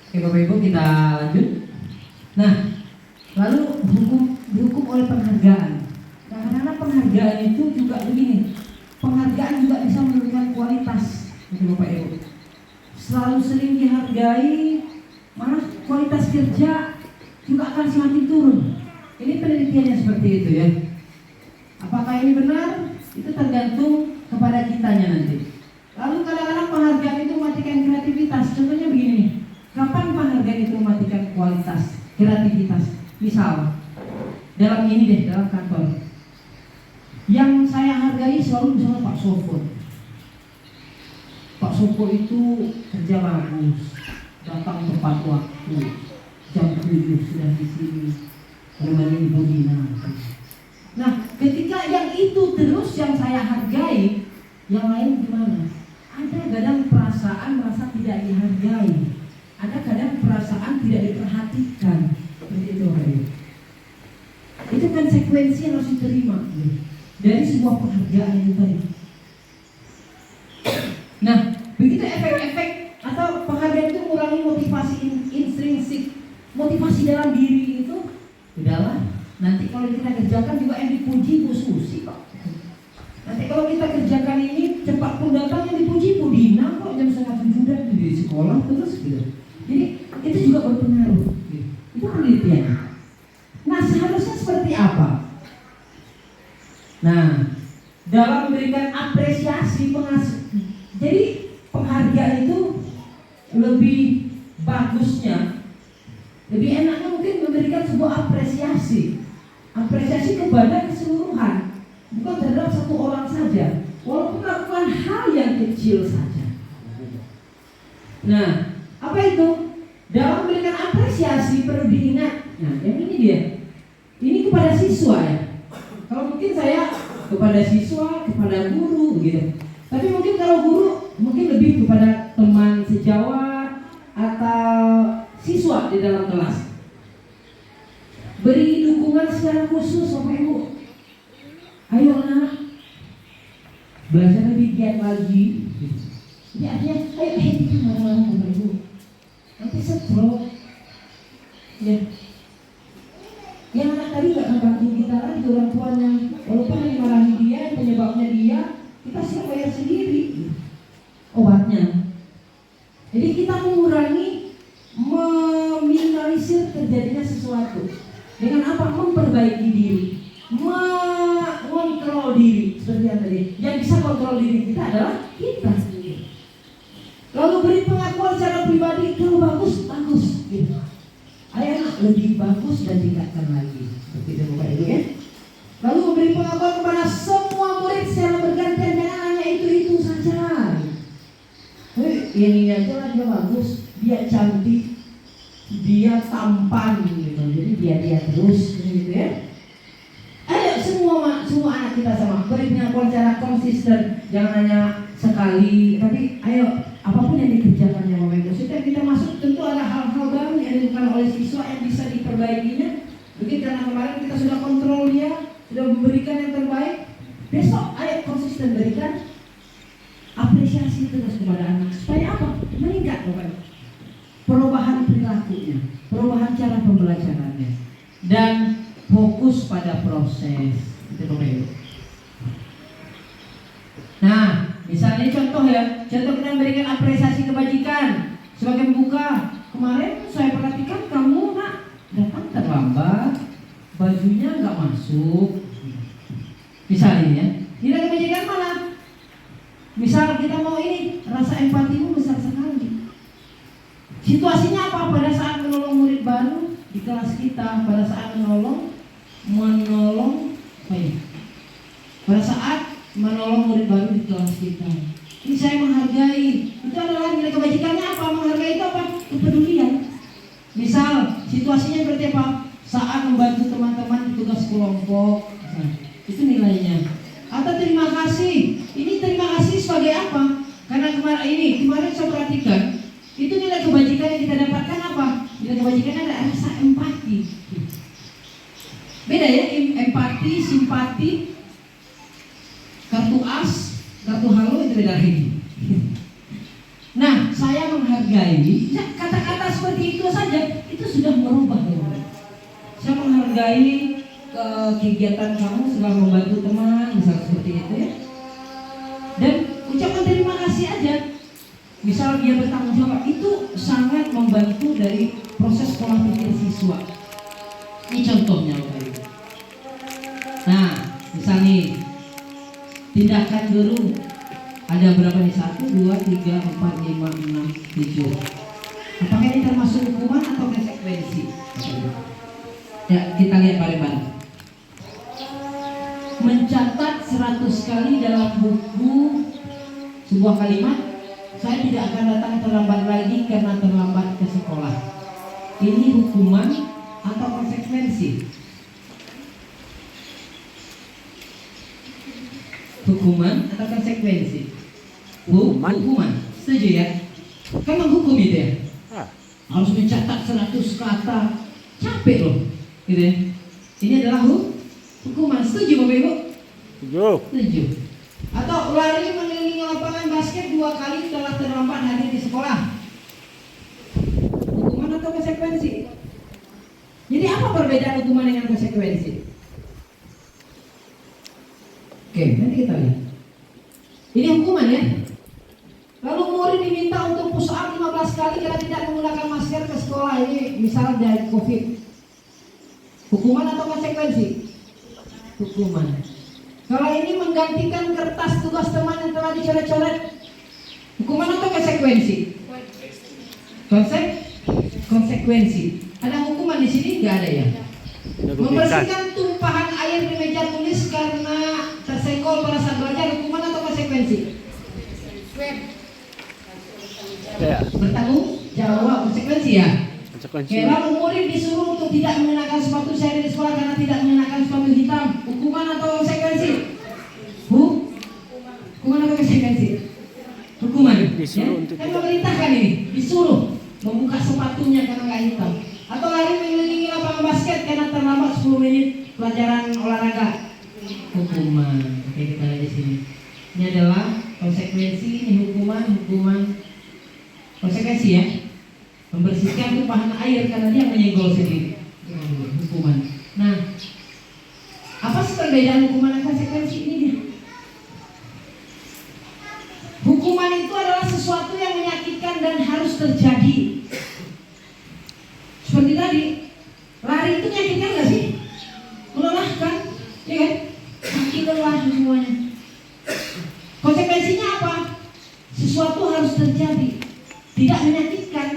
Oke Bapak Ibu, kita lanjut. Nah, lalu dihukum oleh penghargaan. Nah, karena penghargaan itu juga begini, penghargaan juga bisa menurunkan kualitas, gitu Bapak Ibu. Selalu sering dihargai, malah kualitas kerja juga akan semakin turun. Ini penelitiannya seperti itu ya. Apakah ini benar? Itu tergantung kepada kitanya nanti. Lalu kadang-kadang penghargaan itu mematikan kreativitas. Contohnya begini, kapan penghargaan itu mematikan kualitas, kreativitas? Misal, dalam ini deh, dalam kantor, yang saya hargai selalu misalnya Pak Sofo. Pak Sofo itu kerja bagus, datang tepat waktu, jam 7 sudah di sini, menemani Ibu Dina. Nah, ketika yang itu terus yang saya hargai, yang lain gimana? Ada kadang perasaan merasa tidak dihargai, ada kadang perasaan tidak diperhatikan. Seperti itu, itu konsekuensi yang harus diterima dari sebuah penghargaan itu tadi. Nah, begitu efek-efek atau penghargaan itu mengurangi motivasi intrinsik, motivasi dalam diri itu, udahlah. Nanti kalau kita kerjakan juga yang dipuji Bu Susi Pak. Nanti kalau kita kerjakan ini cepat pun Nah, dalam memberikan apresiasi jadi penghargaan itu lebih bagusnya, lebih enaknya mungkin memberikan sebuah apresiasi kepada keseluruhan, bukan terhadap satu orang saja, walaupun melakukan hal yang kecil saja. Nah, apa itu? Dalam memberikan apresiasi perlu diingat. Nah, yang ini dia. Ini kepada siswa ya. Kalau mungkin saya kepada siswa, kepada guru begitu. Tapi mungkin kalau guru mungkin lebih kepada teman sejawat atau siswa di dalam kelas. Beri dukungan secara khusus Bapak Ibu. Ayo anak, belajar lebih giat lagi. Ya, ayo kita marah-marah Bapak Ibu. Nanti stroke. Ya. Yang anak tadi gak akan bantu kita lagi orang tuanya. Walaupun yang marahi dia, penyebabnya dia, kita siap bayar sendiri obatnya. Jadi kita mengurangi, meminimalisir terjadinya sesuatu dengan apa? Memperbaiki diri, mengontrol diri. Seperti yang tadi, yang bisa kontrol diri kita adalah kita sendiri. Lalu beri pengakuan secara pribadi, kalau bagus, bagus gitu. Ayo anak lebih bagus dan tingkatkan lagi. Seperti itu Bapak Ibu ya. Lalu memberi pengakuan kepada semua murid secara bergantian, jangan hanya itu saja. Yang ini aja lah dia bagus, dia cantik, dia tampan gitu. Jadi dia terus gitu ya. Ayo semua anak kita sama, beri pengakuan secara konsisten, jangan hanya sekali, tapi ayo apapun yang dikerjakannya Bapak Ibu. Setiap kita masuk tentu ada hal-hal baru yang dilakukan oleh siswa yang bisa diperbaikinya. Begitu karena kemarin kita sudah kontrol dia, sudah memberikan yang terbaik. Besok ayo konsisten berikan apresiasi terus kepada anak. Supaya apa? Meningkat Bapak Ibu. Perubahan perilakunya, perubahan cara pembelajarannya, dan fokus pada proses. Itu Bapak Ibu. Nah, misalnya contoh kita memberikan apresiasi kebajikan sebagai pembuka. Kemarin saya perhatikan kamu nak datang terlambat, bajunya nggak masuk. Misalnya ya, nilai kebajikan mana? Misal kita mau ini, rasa empatimu besar sekali. Situasinya apa? Pada saat menolong murid baru di kelas kita, pada saat menolong apa ya? Pada saat menolong murid baru di kelas kita. Ini saya menghargai. Itu adalah nilai kebajikannya apa? Menghargai itu apa? Kepedulian. Misal situasinya seperti apa? Saat membantu teman-teman di tugas kelompok. Nah, itu nilainya. Atau terima kasih. Ini terima kasih sebagai apa? Karena kemarin saya perhatikan, itu nilai kebajikan yang kita dapatkan apa? Nilai kebajikan ada rasa empati. Beda ya, empati, simpati. Kartu as, kartu halo itu beda lagi. Nah, saya menghargai. Kata-kata seperti itu saja, itu sudah merubah. Saya menghargai kegiatan kamu setelah membantu teman, misal seperti itu ya. Dan ucapan terima kasih aja. Misal dia bertanggung jawab, itu sangat membantu dari proses pola pikir siswa. Ini contohnya, Bapak Ibu. Nah, misalnya tindakan guru ada berapa nih? 1, 2, 3, 4, 5, 6, 7. Apakah ini termasuk hukuman atau konsekuensi? Ya, kita lihat bareng-bareng. Mencatat 100 kali dalam buku sebuah kalimat, saya tidak akan datang terlambat lagi karena terlambat ke sekolah. Ini hukuman atau konsekuensi? Hukuman atau konsekuensi? Hukuman. Setuju ya? Kan menghukum itu ya? Harus mencatat 100 kata. Capek loh gitu ya? Ini adalah hukuman. Setuju Bapak Ibu? Setuju. Atau lari mengelilingi lapangan basket 2 kali setelah terlambat hadir di sekolah. Hukuman atau konsekuensi? Jadi apa perbedaan hukuman dengan konsekuensi? Oke, nanti kita lihat. Ini hukuman ya. Lalu murid diminta untuk push up 15 kali karena tidak menggunakan masker ke sekolah. Ini misalnya dari COVID. Hukuman atau konsekuensi? Hukuman. Kalau ini menggantikan kertas tugas teman yang telah dicoret-coret, hukuman atau konsekuensi? Konsekuensi. Ada hukuman di sini? Nggak ada ya? Membersihkan tumpahan air di meja tulis karena tersenggol pada saat belajar, hukuman atau konsekuensi? Ya. Bertanggung jawab, konsekuensi ya. Konsekuensi. Lalu murid disuruh untuk tidak mengenakan sepatu seri di sekolah karena tidak mengenakan sepatu hitam, hukuman atau konsekuensi? Hukuman atau konsekuensi? Hukuman. Disuruh Ya? untuk Kan tidak. pemerintah kan ini disuruh membuka sepatunya karena nggak hitam, atau lari mengelilingi lapangan basket karena terlambat 10 menit pelajaran olahraga, hukuman. Oke, kita lihat di sini. Ini adalah konsekuensi, ini hukuman. Konsekuensi ya. Membersihkan tumpahan air karena dia menyenggol sendiri, hukuman. Nah, apa sih perbedaan hukuman dan konsekuensi ini dia? Hukuman itu adalah sesuatu yang menyakitkan dan harus terjadi. Seperti tadi, lari itu menyakitkan nggak sih? Melelahkan, ya kan? Sakit lelah semuanya. Konsekuensinya apa? Sesuatu harus terjadi, tidak menyakitkan.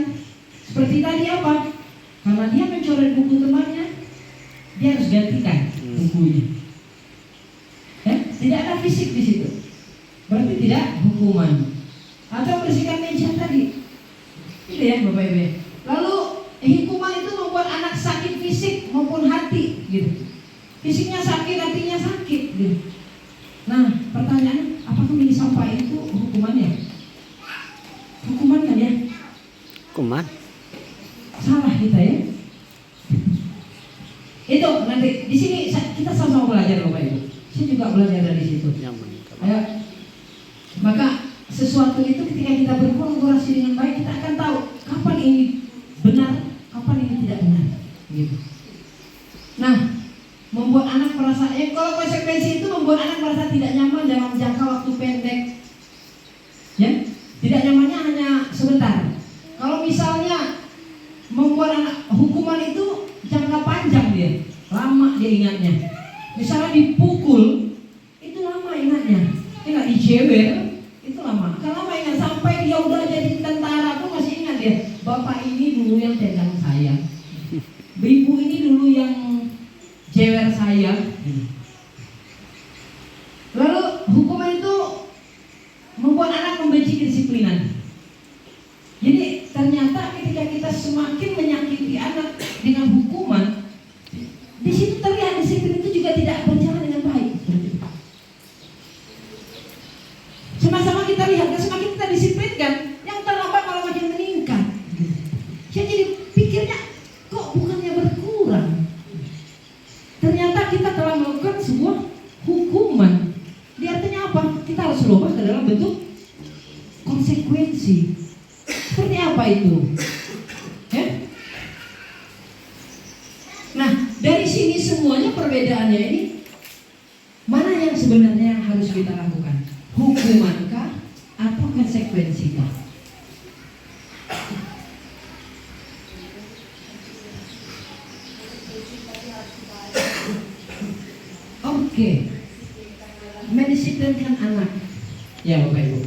Seperti tadi apa? Karena dia mencoret buku temannya, dia harus gantikan bukunya. Ya? Tidak ada fisik di situ. Berarti tidak hukuman. Atau bersihkan meja tadi. Itu ya Bapak Ibu. Lalu hukuman itu membuat anak sakit fisik maupun hati gitu. Fisiknya sakit, hatinya sakit gitu. Nah, pertanyaannya, apakah milih sampah itu hukumannya? Hukuman kan ya? Hukuman. Salah kita ya. Itu nanti di sini kita sama-sama belajar Bapak Ibu. Saya juga belajar dari situ. Yang meningkat. Ya. Maka sesuatu itu ketika kita berkolaborasi dengan baik, kita akan tahu kapan ini benar, kapan ini tidak benar. Gitu. Nah, membuat anak merasa, kalau konsekuensi itu membuat anak merasa tidak nyaman dalam jangka waktu pendek. Ya, tidak nyamannya hanya sebentar. Kalau misalnya membuat anak hukuman itu jangka panjang dia, lama dia ingatnya. Misalnya dipukul, itu lama ingatnya. Ingat dijewer, itu lama. Kan lama ingat sampai dia udah jadi tentara pun masih ingat dia. Bapak ini dulu yang tendang saya, ibu ini dulu yang jewer saya. Lalu hukuman itu membuat anak membenci kedisiplinan. Jadi ternyata ketika kita semakin menyakiti anak dengan hukuman, di situ terlihat disiplin itu juga tidak berjalan dengan baik. Sama-sama kita lihat, semakin kita disiplinkan, yang terlambat malah makin meningkat. Saya jadi pikirnya, kok bukannya berkurang? Ternyata kita telah melakukan sebuah hukuman. Ini artinya apa? Kita harus berubah ke dalam bentuk konsekuensi. Seperti apa itu? Ya? Nah, dari sini semuanya perbedaannya ini, mana yang sebenarnya yang harus kita lakukan? Hukumankah atau konsekuensikah? Oke, mendisiplinkan anak. Ya Bapak Ibu.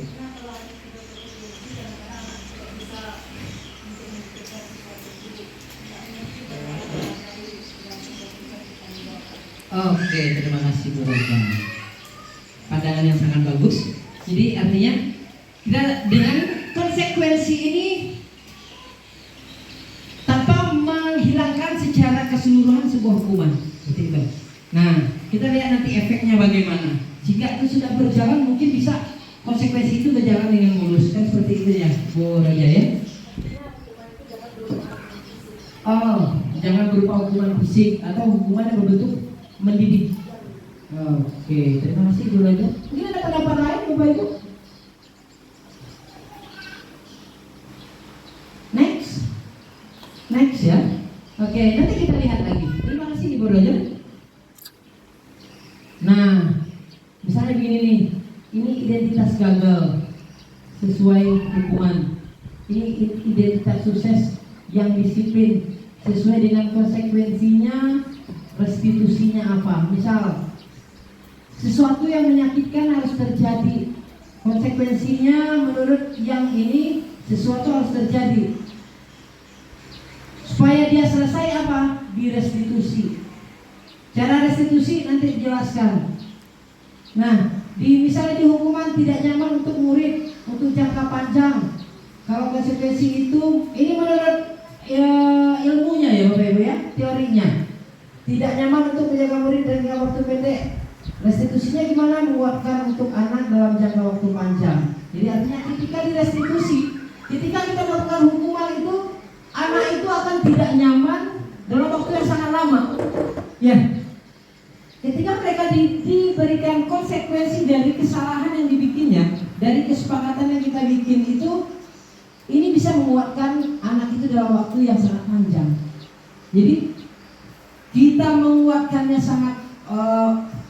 Oke, terima kasih Bu Roja. Pandangan yang sangat bagus. Jadi artinya kita dengan konsekuensi ini tanpa menghilangkan secara keseluruhan sebuah hukuman. Seperti itu. Nah, kita lihat nanti efeknya bagaimana. Jika itu sudah berjalan, mungkin bisa konsekuensi itu berjalan dengan mulus. Kan seperti itu ya, Bu Roja ya. Oh, jangan berupa hukuman fisik atau hukuman yang berbentuk mendidik. Oke, terima kasih Bu Roja. Mungkin ada pendapat lain Bapak Ibu? Next ya. Oke, nanti kita lihat lagi. Terima kasih Bu Roja. Nah, misalnya begini nih, ini identitas gagal sesuai hukuman. Ini identitas sukses yang disiplin sesuai dengan konsekuensinya, restitusinya apa. Misal sesuatu yang menyakitkan harus terjadi. Konsekuensinya menurut yang ini sesuatu harus terjadi. Supaya dia selesai apa? Direstitusi. Cara restitusi nanti dijelaskan. Nah, misalnya di hukuman tidak nyaman untuk murid untuk jangka panjang. Kalau konsekuensi itu, ini menurut ilmunya ya Bapak Ibu ya, teorinya. Tidak nyaman untuk menjaga murid dalam jangka waktu pendek. Restitusinya gimana? Menguatkan untuk anak dalam jangka waktu panjang. Jadi artinya ketika direstitusi, ketika kita melakukan hukuman itu, anak itu akan tidak nyaman dalam waktu yang sangat lama. Ya. Ketika mereka diberikan konsekuensi dari kesalahan yang dibikinnya, dari kesepakatan yang kita bikin itu, ini bisa menguatkan anak itu dalam waktu yang sangat panjang. Jadi kita menguatkannya sangat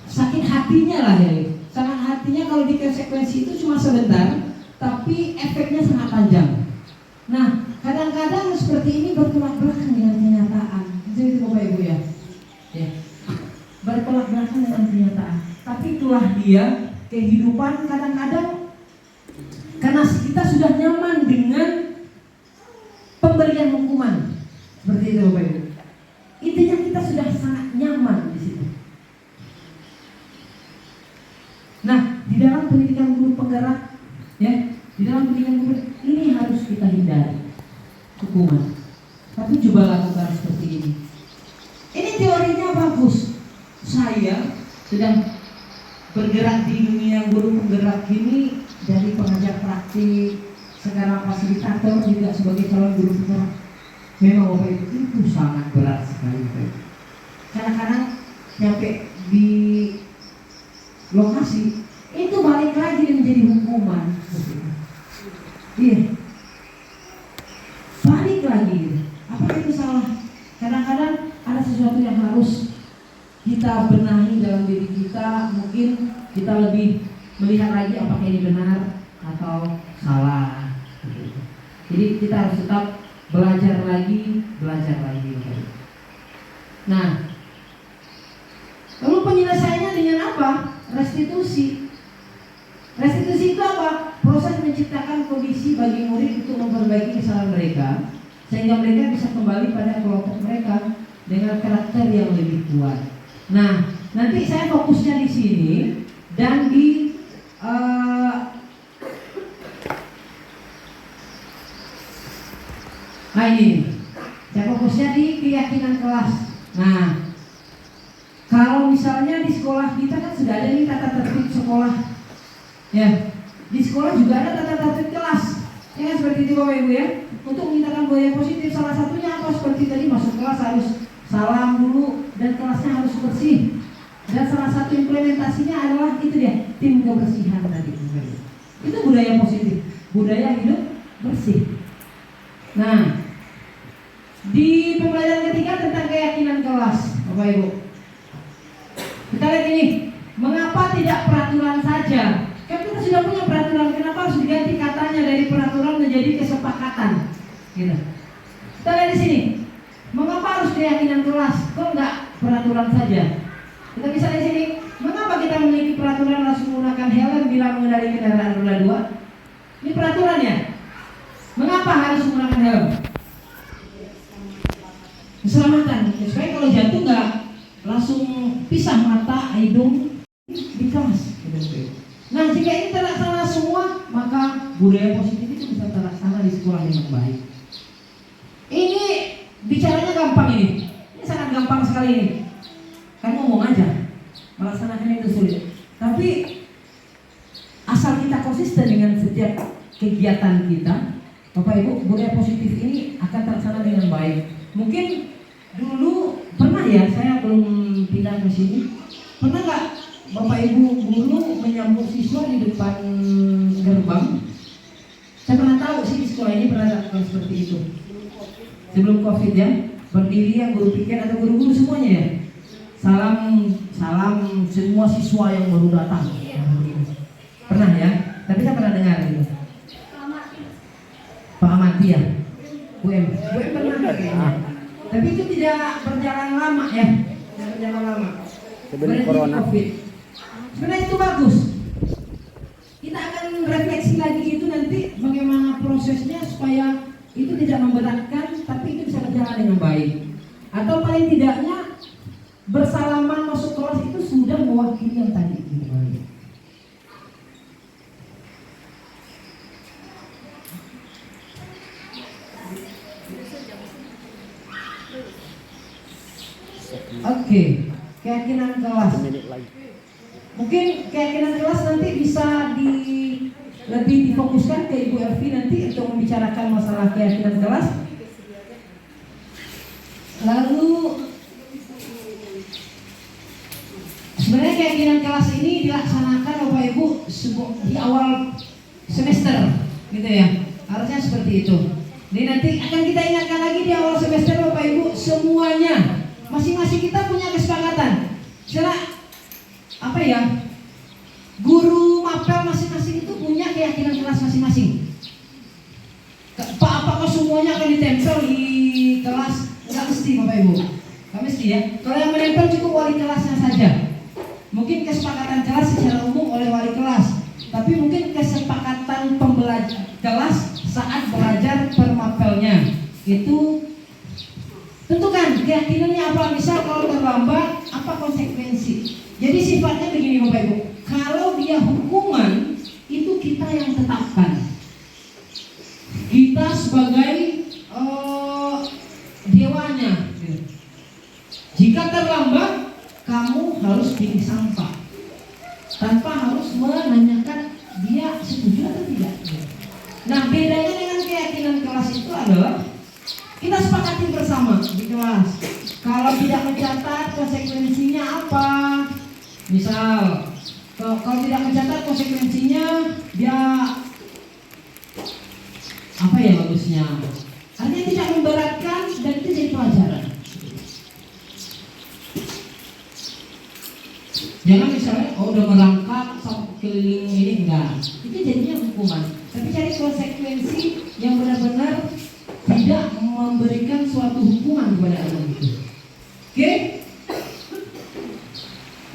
sakit hatinya lah ya. Sangat hatinya kalau di konsekuensi itu cuma sebentar, tapi efeknya sangat panjang. Nah, kadang-kadang seperti ini bertolak belakang dengan kenyataan. Jadi Bapak Ibu ya. Ya. Bertolak belakang dengan kenyataan. Tapi itulah dia kehidupan kadang-kadang karena kita sudah nyaman dengan pemberian hukuman. Seperti itu Bapak Ibu. Intinya kita sudah sangat nyaman di situ. Nah, di dalam pendidikan guru penggerak, ya, di dalam pendidikan guru ini harus kita hindari hukuman. Tapi coba lakukan seperti ini. Ini teorinya bagus. Saya sedang bergerak di dunia guru penggerak ini dari pengajar praktik, sekarang fasilitator juga sebagai calon guru penggerak. Memang Bapak itu sangat berat sekali. Kadang-kadang sampai di lokasi itu balik lagi menjadi hukuman. Iya, balik lagi. Apakah itu salah? Kadang-kadang ada sesuatu yang harus kita benahi dalam diri kita. Mungkin kita lebih melihat lagi apakah ini benar atau salah. Jadi kita harus tetap belajar lagi. Nah, lalu penyelesaiannya dengan apa? Restitusi. Restitusi itu apa? Proses menciptakan kondisi bagi murid untuk memperbaiki kesalahan mereka, sehingga mereka bisa kembali pada kelompok mereka dengan karakter yang lebih kuat. Nah, nanti saya fokusnya di sini dan di ini. Saya fokusnya di keyakinan kelas. Nah, kalau misalnya di sekolah kita kan sudah ada nih tata tertib sekolah. Ya, di sekolah juga ada tata tertib kelas. Ya kan seperti itu Bapak Ibu ya. Untuk menciptakan budaya positif salah satunya apa? Seperti tadi masuk kelas harus salam dulu dan kelasnya harus bersih. Dan salah satu implementasinya adalah itu dia, tim kebersihan tadi. Itu budaya positif, budaya hidup bersih. Nah, di pembelajaran ketiga tentang keyakinan kelas, Bapak Ibu. Kita lihat ini, mengapa tidak peraturan saja? Kan kita sudah punya peraturan, kenapa harus diganti katanya dari peraturan menjadi kesepakatan? Gitu. Kita lihat di sini, mengapa harus keyakinan kelas? Kok enggak peraturan saja? Kita bisa di sini, mengapa kita memiliki peraturan harus menggunakan helm bila mengendarai kendaraan roda 2? Ini peraturannya. Mengapa harus menggunakan helm? Keselamatan, supaya kalau jatuh nggak langsung pisah mata, hidung di kelas. Nah, jika ini terlaksana semua, maka budaya positif itu bisa terlaksana di sekolah yang baik. Ini bicaranya gampang ini sangat gampang sekali ini. Kamu ngomong aja, melaksanakan itu sulit. Tapi asal kita konsisten dengan setiap kegiatan kita, Bapak Ibu, budaya positif ini akan terlaksana dengan baik. Mungkin dulu pernah ya, saya belum pindah ke sini. Pernah nggak Bapak Ibu guru menyambut siswa di depan gerbang? Saya pernah tahu sih di sekolah ini pernah lakukan seperti itu. Sebelum COVID ya, berdiri yang guru piket atau guru-guru semuanya ya. Salam semua siswa yang baru datang. Pernah ya? Tapi saya pernah dengar gitu. Pak Amati ya, UM pernah kayaknya. Tapi itu tidak berjalan lama ya, tidak berjalan lama. Sebelum corona. COVID. Sebenarnya itu bagus. Kita akan refleksi lagi itu nanti bagaimana prosesnya supaya itu tidak memberatkan, tapi itu bisa berjalan dengan baik. Atau paling tidaknya bersalaman masuk kelas itu sudah mewakili yang tadi. Oke, keyakinan kelas. 1 menit lagi. Mungkin keyakinan kelas nanti bisa lebih difokuskan ke Ibu Elvi nanti untuk membicarakan masalah keyakinan kelas. Lalu sebenarnya keyakinan kelas ini dilaksanakan Bapak Ibu di awal semester, gitu ya. Harusnya seperti itu. Jadi nanti akan kita ingatkan lagi di awal semester Bapak Ibu semuanya. Masing-masing kita punya kesepakatan. Misalnya apa ya? Guru mapel masing-masing itu punya keyakinan kelas masing-masing. Apakah semuanya akan ditempel di kelas? Enggak mesti Bapak Ibu. Enggak mesti ya. Kalau yang menempel cukup wali kelasnya saja. Mungkin kesepakatan kelas secara umum oleh wali kelas. Tapi mungkin kesepakatan pembelajar kelas saat belajar per mapelnya itu tentukan keyakinannya apa. Misal kalau terlambat apa konsekuensi. Jadi sifatnya begini Bapak Ibu. Kalau dia hukuman itu kita yang tetapkan. Kita sebagai dewanya. Jika terlambat kamu harus pilih sampah tanpa harus menanyakan dia setuju atau tidak. Nah bedanya dengan keyakinan kelas itu adalah kita sepakati bersama di kelas. Kalau tidak mencatat konsekuensinya apa? Misal kalau tidak mencatat konsekuensinya dia apa ya bagusnya? Artinya tidak memberatkan dan itu jadi pelajaran. Jangan misalnya udah merangkak sampai keliling ini enggak. Itu jadinya hukuman. Tapi cari konsekuensi yang benar-benar tidak memberikan suatu hukuman kepada anak itu. Oke?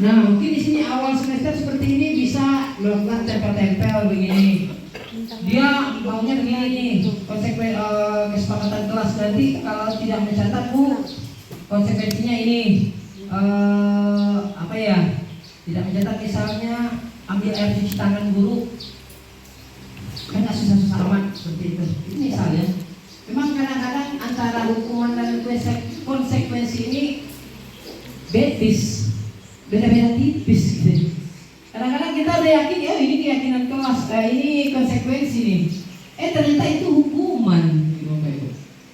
Nah, mungkin di sini awal semester seperti ini bisa melakukan tempel-tempel begini. Dia maunya begini, kesepakatan kelas nanti kalau tidak mencatat konsekuensinya ini apa ya? Tidak mencatat misalnya ambil air cuci tangan guru, kan nggak susah-susah amat seperti itu. Ini misalnya. Memang kadang-kadang antara hukuman dan konsekuensi ini beda-beda tipis gitu. Kadang-kadang kita udah yakin ya ini keyakinan kelas, ini konsekuensi nih. Ternyata itu hukuman.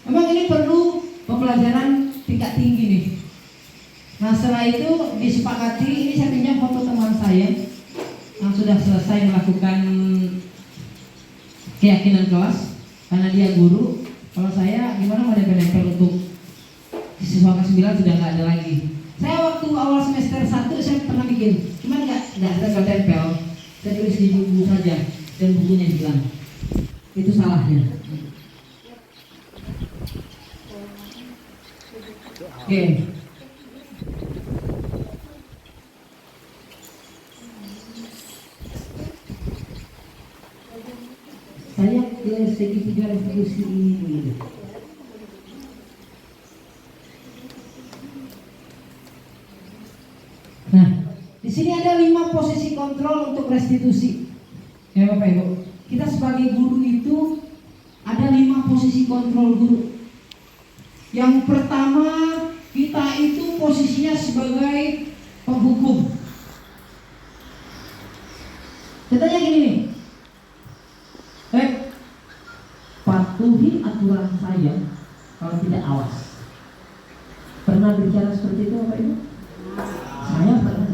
Memang ini perlu pembelajaran tingkat tinggi nih. Nah setelah itu disepakati, ini saya pinjam foto teman saya yang sudah selesai melakukan keyakinan kelas karena dia guru. Kalau saya gimana mau nempel untuk siswa kelas 9 sudah nggak ada lagi. Saya waktu awal semester 1 saya pernah bikin, cuman nggak ada tempel. Saya tulis di buku saja dan bukunya hilang. Itu salahnya. Oke. Saya ke segitiga restitusi ini begitu. Nah, di sini ada 5 posisi kontrol untuk restitusi. Ya Bapak Ibu, kita sebagai guru itu ada 5 posisi kontrol guru. Yang pertama, kita itu posisinya sebagai penghukum. Contohnya gini nih. Patuhi aturan saya, kalau tidak awas. Pernah bicara seperti itu Bapak Ibu? Saya pernah.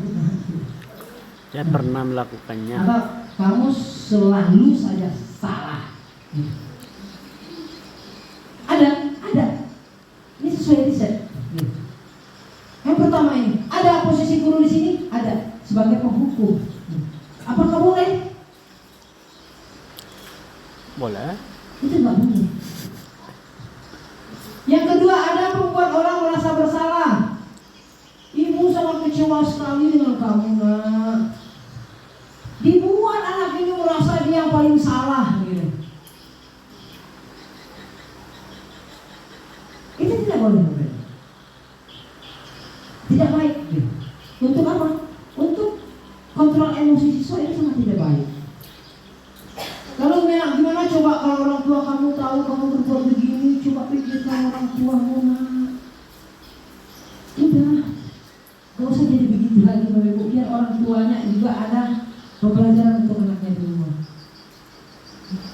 Saya pernah melakukannya. Atau kamu selalu saja salah. Ada. Ini sesuai riset. Yang pertama ini, ada posisi guru di sini? Ada, sebagai penghukum. Apakah boleh? Boleh. Itu nggak boleh. Yang kedua, ada membuat orang merasa bersalah. Ibu sangat kecewa sekali dengan kamu nak. dibuat anak ini merasa dia yang paling salah gitu. Itu tidak boleh, tidak baik gitu. Untuk apa? Untuk kontrol emosi siswa itu sangat tidak baik. Kalau gimana coba kalau orang tua kamu tahu kamu berbuat begini, coba pikirkan orang tuamu nak. Udah, gak usah jadi begitu lagi Bapak Ibu. Biar orang tuanya juga ada pembelajaran untuk anaknya di rumah.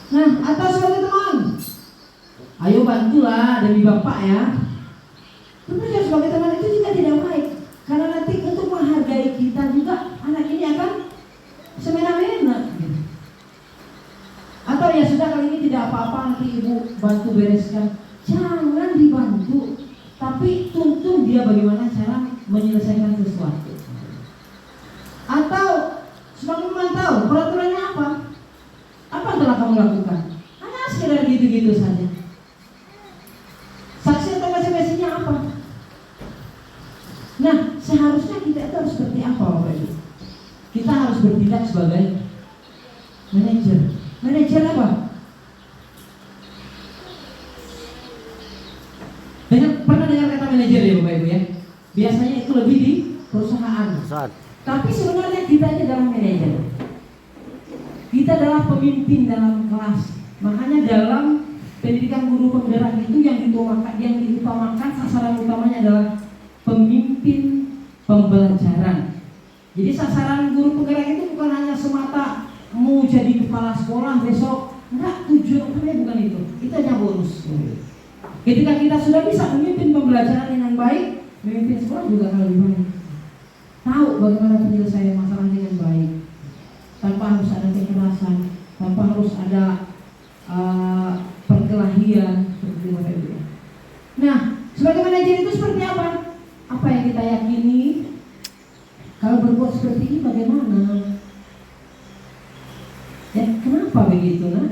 Nah, atas sebagai teman, ayo bantulah demi Bapak ya. Tentunya sebagai teman itu juga tidak baik, karena nanti untuk menghargai kita juga anak ini akan semena-mena. Atau ya sudah, kali ini tidak apa-apa, nanti ibu bantu bereskan. Jangan dibantu, tapi tuntun dia bagaimana cara menyelesaikan sesuatu. Atau sebagai memantau peraturannya apa? Apa yang telah kamu lakukan? Hanya sekedar gitu-gitu saja. Saksi atau konsekuensinya apa? Nah, seharusnya kita itu harus seperti apa Bapak Ibu? Kita harus bertindak sebagai manajer. Manajer apa? Pernah dengar kata manajer ya Bapak Ibu ya? Biasanya itu lebih di perusahaan. Tapi sebenarnya kita ini adalah manajer. Kita adalah pemimpin dalam kelas. Makanya dalam pendidikan guru penggerak itu yang diutamakan sasaran utamanya adalah pemimpin pembelajaran. Jadi sasaran guru penggerak itu bukan hanya semata mau jadi kepala sekolah besok. Enggak, tujuan utamanya bukan itu. Itu hanya bonus. Ketika kita sudah bisa memimpin pembelajaran dengan baik, memimpin sekolah juga akan lebih baik. Tahu bagaimana penyelesaian masalah dengan baik, tanpa harus ada kekerasan, tanpa harus ada perkelahian seperti Bapak Ibu. Nah, sebagai manajer itu seperti apa? Apa yang kita yakini? Kalau berbuat seperti ini bagaimana? Ya, kenapa begitu nah?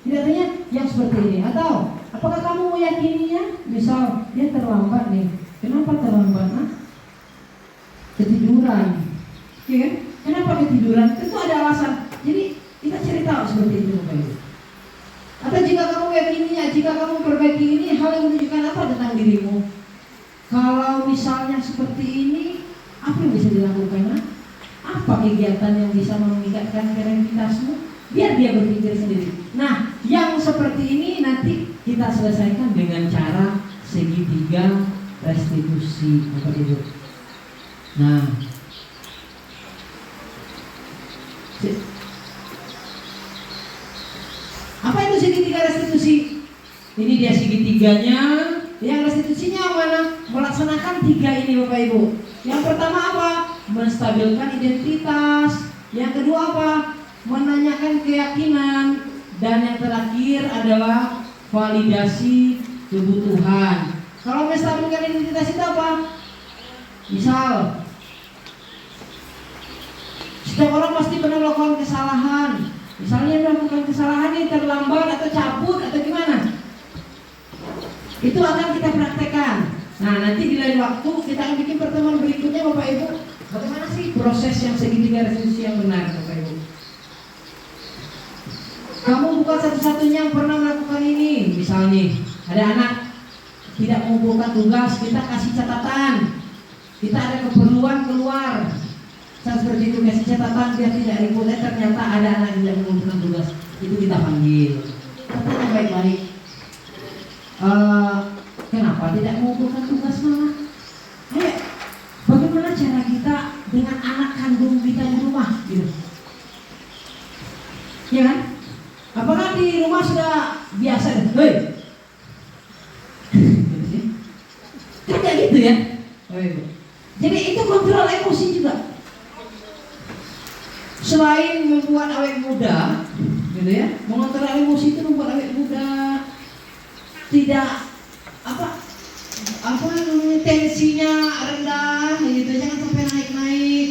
Tidak tanya yang seperti ini. Atau apakah kamu meyakininya? Misal dia terlambat nih. Kenapa terlambat nah? Ketiduran. Ya kan? Kenapa ketiduran? Tentu ada alasan. Jadi kita cerita seperti itu Bapak Ibu. Atau jika kamu yakininya, jika kamu perbaiki ini, hal yang menunjukkan apa tentang dirimu? Kalau misalnya seperti ini, apa yang bisa dilakukan? Nah? Apa kegiatan yang bisa meningkatkan kreativitasmu? Biar dia berpikir sendiri. Nah, yang seperti ini nanti kita selesaikan dengan cara segitiga restitusi Bapak Ibu. Nah, apa itu segitiga restitusi? Ini dia segitiganya. Yang restitusinya mana? Melaksanakan tiga ini Bapak Ibu. Yang pertama apa? Menstabilkan identitas. Yang kedua apa? Menanyakan keyakinan. Dan yang terakhir adalah validasi kebutuhan. Kalau menstabilkan identitas itu apa? Misal, setiap orang pasti pernah melakukan kesalahan. Misalnya melakukan kesalahan ini terlambat atau cabut atau gimana? Itu akan kita praktekkan. Nah, nanti di lain waktu kita akan bikin pertemuan berikutnya Bapak Ibu. Bagaimana sih proses yang segitiga restitusi yang benar Bapak Ibu? Kamu bukan satu-satunya yang pernah melakukan ini. Misalnya ada anak tidak mengumpulkan tugas, kita kasih catatan. Kita ada keperluan keluar. Seperti itu, kasih catatan biar tidak ribut. Ternyata ada anak yang tidak mengumpulkan tugas, itu kita panggil. Katanya baik-baik. Kenapa tidak mengumpulkan tugas mana? Ayo, bagaimana cara kita dengan anak kandung kita di rumah, gitu? Ya kan? Apakah di rumah sudah biasa? Hei, tidak gitu ya? Jadi itu kontrol emosi juga. Selain membuat awet muda, gitu ya, mengontrol emosi itu membuat awet muda tidak tensinya rendah, gitu, jangan sampai naik-naik.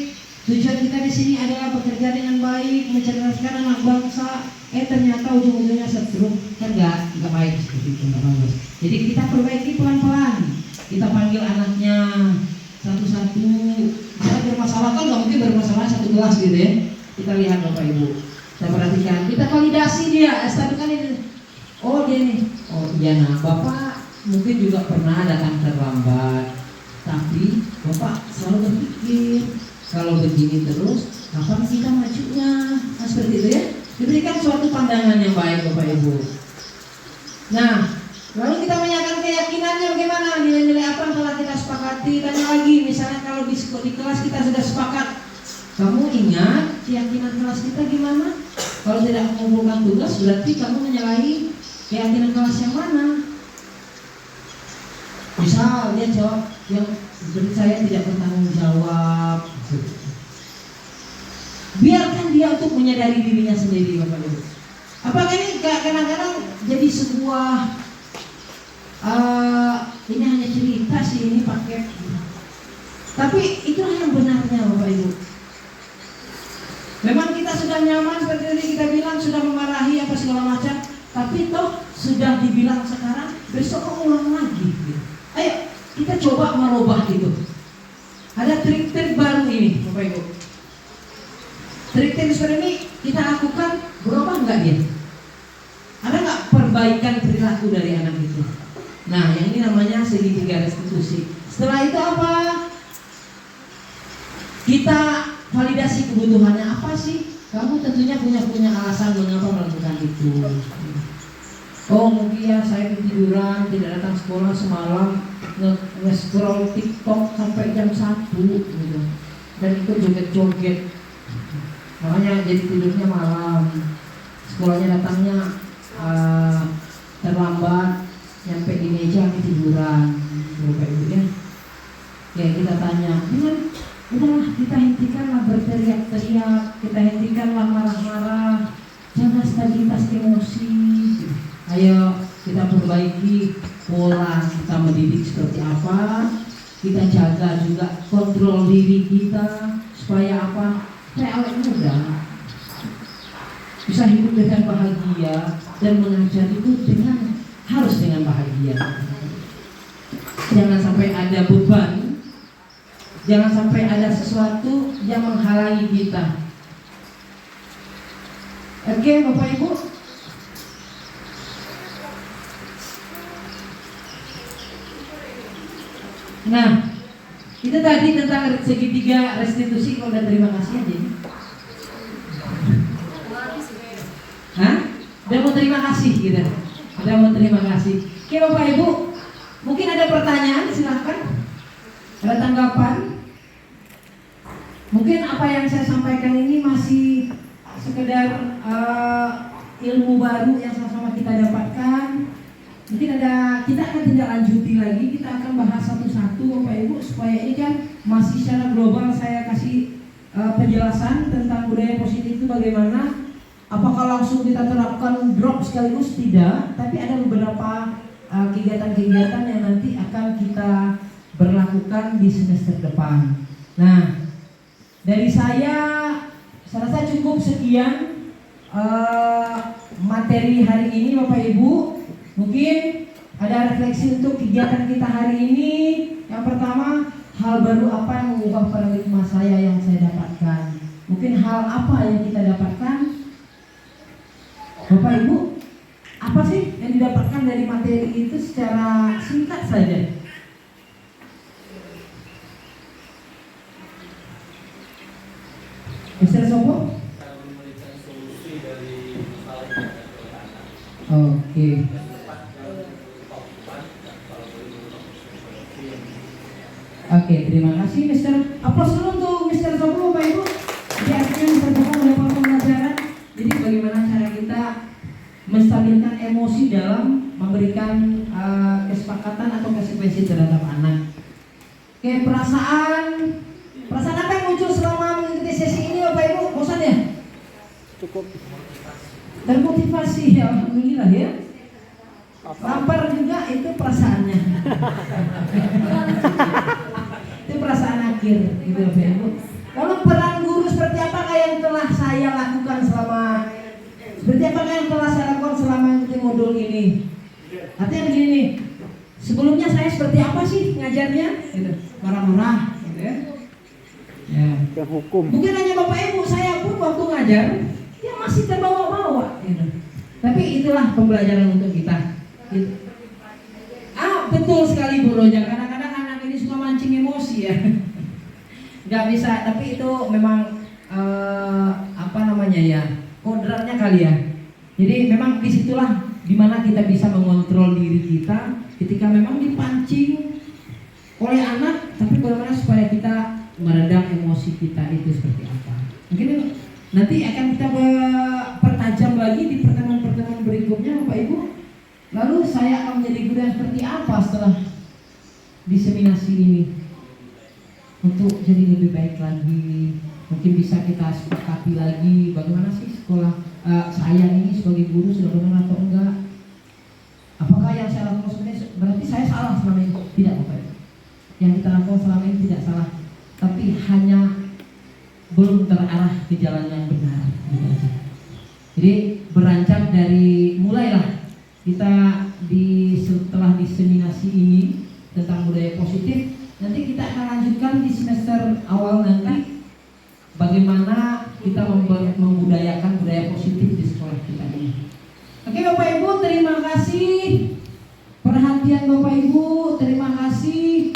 Tujuan kita di sini adalah bekerja dengan baik, mencerdaskan anak bangsa. Ternyata ujung-ujungnya setrum, kan nggak baik seperti itu, nggak bagus. Jadi kita perbaiki pelan-pelan. Kita panggil anaknya satu-satu. Kalau bermasalah kan nggak mungkin bermasalah satu kelas gitu ya. Kita lihat Bapak Ibu, kita perhatikan, kita validasi dia. Tapi kan ini, oh dia nih, oh iya nah Bapak mungkin juga pernah datang terlambat, tapi Bapak selalu berpikir kalau begini terus kapan kita majunya? Nah seperti itu ya. Diberikan suatu pandangan yang baik Bapak Ibu. Nah, lalu kita menyatakan keyakinannya bagaimana, nilai-nilai apa yang telah kita sepakati. Tanya lagi, misalnya kalau di kelas kita sudah sepakat, kamu ingat keyakinan kelas kita gimana? Kalau tidak mengumpulkan tugas berarti kamu menyalahi keyakinan kelas yang mana? Misal dia jawab yang saya tidak bertanggung jawab. Biarkan dia untuk menyadari dirinya sendiri Bapak Ibu. Apakah ini kadang-kadang jadi sebuah ini hanya cerita sih, ini paket. Tapi itulah yang benarnya Bapak Ibu. Memang kita sudah nyaman seperti tadi kita bilang, sudah memarahi apa segala macam, tapi toh sudah dibilang sekarang, besok ulang lagi. Ayo kita coba merubah itu. Ada trik-trik baru ini Bapak Ibu. Trik-trik seperti ini kita lakukan, berubah nggak dia? Ada nggak perbaikan perilaku dari anak itu? Nah, yang ini namanya segitiga restitusi. Setelah itu apa? Kita validasi kebutuhannya apa sih? Kamu tentunya punya alasan mengapa melakukan itu. Oh mungkin ya saya ketiduran, tidak datang sekolah semalam, nge-scroll TikTok sampai jam 1 gitu. Dan itu joget-joget. Makanya jadi tidurnya malam, sekolahnya datangnya terlambat, nyampe di meja ketiduran, Bapak Ibu ya. Ya kita tanya, udahlah kita hentikanlah berteriak-teriak, kita hentikanlah marah-marah, jaga stabilitas emosi. Ayo kita perbaiki pola kita mendidik seperti apa, kita jaga juga kontrol diri kita supaya apa? Supaya awet muda bisa hidup dengan bahagia dan mengajar itu harus dengan bahagia. Jangan sampai ada beban, jangan sampai ada sesuatu yang menghalangi kita. Oke Bapak Ibu. Nah, itu tadi tentang segitiga restitusi. Kalau udah terima kasih aja. Hah? Udah mau terima kasih gitu. Udah mau terima kasih. Oke Bapak Ibu, mungkin ada pertanyaan, silahkan. Ada tanggapan? Mungkin apa yang saya sampaikan ini masih sekedar ilmu baru yang sama-sama kita dapatkan. Mungkin kita akan tindak lanjuti lagi, kita akan bahas satu-satu Bapak Ibu, supaya ini kan masih secara global saya kasih penjelasan tentang budaya positif itu bagaimana. Apakah langsung kita terapkan drop sekaligus? Tidak, tapi ada beberapa kegiatan-kegiatan yang nanti akan kita berlakukan di semester depan. Nah, dari saya rasa cukup sekian materi hari ini Bapak Ibu. Mungkin ada refleksi untuk kegiatan kita hari ini. Yang pertama, hal baru apa yang mengubah paradigma saya yang saya dapatkan? Mungkin hal apa yang kita dapatkan? Bapak Ibu, apa sih yang didapatkan dari materi itu secara singkat saja? Mr. Sopo? Oke. Oke, terima kasih Mr. Aplaus dulu untuk Mr. Sopo Bapak Ibu. Jadi akhirnya Mr. Sopo mendapat pembelajaran. Jadi bagaimana cara kita menstabilkan emosi dalam memberikan kesepakatan atau konsekuensi terhadap anak. Oke, perasaan apa yang muncul selama mengikuti sesi ini Bapak Ibu? Bosan ya? Cukup. Termotivasi ya, alhamdulillah ya. Lapar juga itu perasaannya. Itu perasaan akhir gitu Bapak Ibu. Lalu peran guru seperti apakah yang telah saya lakukan selama mengikuti modul ini? Artinya begini, sebelumnya saya seperti apa sih ngajarnya? Gitu. Marah-marah gitu ya. Ya. Yang hukum. Mungkin hanya Bapak Ibu, saya pun waktu mengajar, dia masih terbawa-bawa. Gitu. Tapi itulah pembelajaran untuk kita. Gitu. Betul sekali Bu Roja. Kadang-kadang anak ini suka mancing emosi ya. Gak bisa. Tapi itu memang kodratnya kali ya. Jadi memang disitulah dimana kita bisa mengontrol diri kita ketika memang dipancing oleh anak, tapi bagaimana supaya kita meredam emosi kita itu seperti apa. Mungkin nanti akan kita pertajam lagi di pertemuan-pertemuan berikutnya Bapak Ibu. Lalu saya akan menjadi guru yang seperti apa setelah diseminasi ini untuk jadi lebih baik lagi. Mungkin bisa kita sepakati lagi bagaimana sih sekolah saya ini sebagai guru sudah benar atau enggak. Apakah yang saya lakukan sebenarnya berarti saya salah selama ini? Tidak Bapak Ibu. Yang kita lakukan selama ini tidak salah, tapi hanya belum terarah ke jalan yang benar. Jadi beranjak dari mulailah kita setelah diseminasi ini tentang budaya positif, nanti kita akan lanjutkan di semester awal nanti bagaimana kita membudayakan budaya positif di sekolah kita ini. Oke Bapak Ibu, terima kasih perhatian Bapak Ibu, terima kasih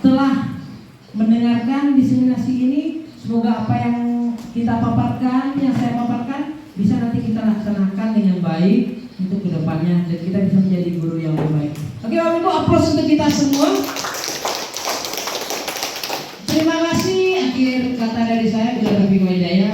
telah mendengarkan diseminasi ini. Semoga apa yang kita paparkan, yang saya paparkan bisa nanti kita laksanakan dengan baik untuk kedepannya dan kita bisa menjadi guru yang lebih baik. Oke Bapak Ibu, aplaus untuk kita semua. Terima kasih. Akhir kata dari saya, Bila Rafiq Hidayat.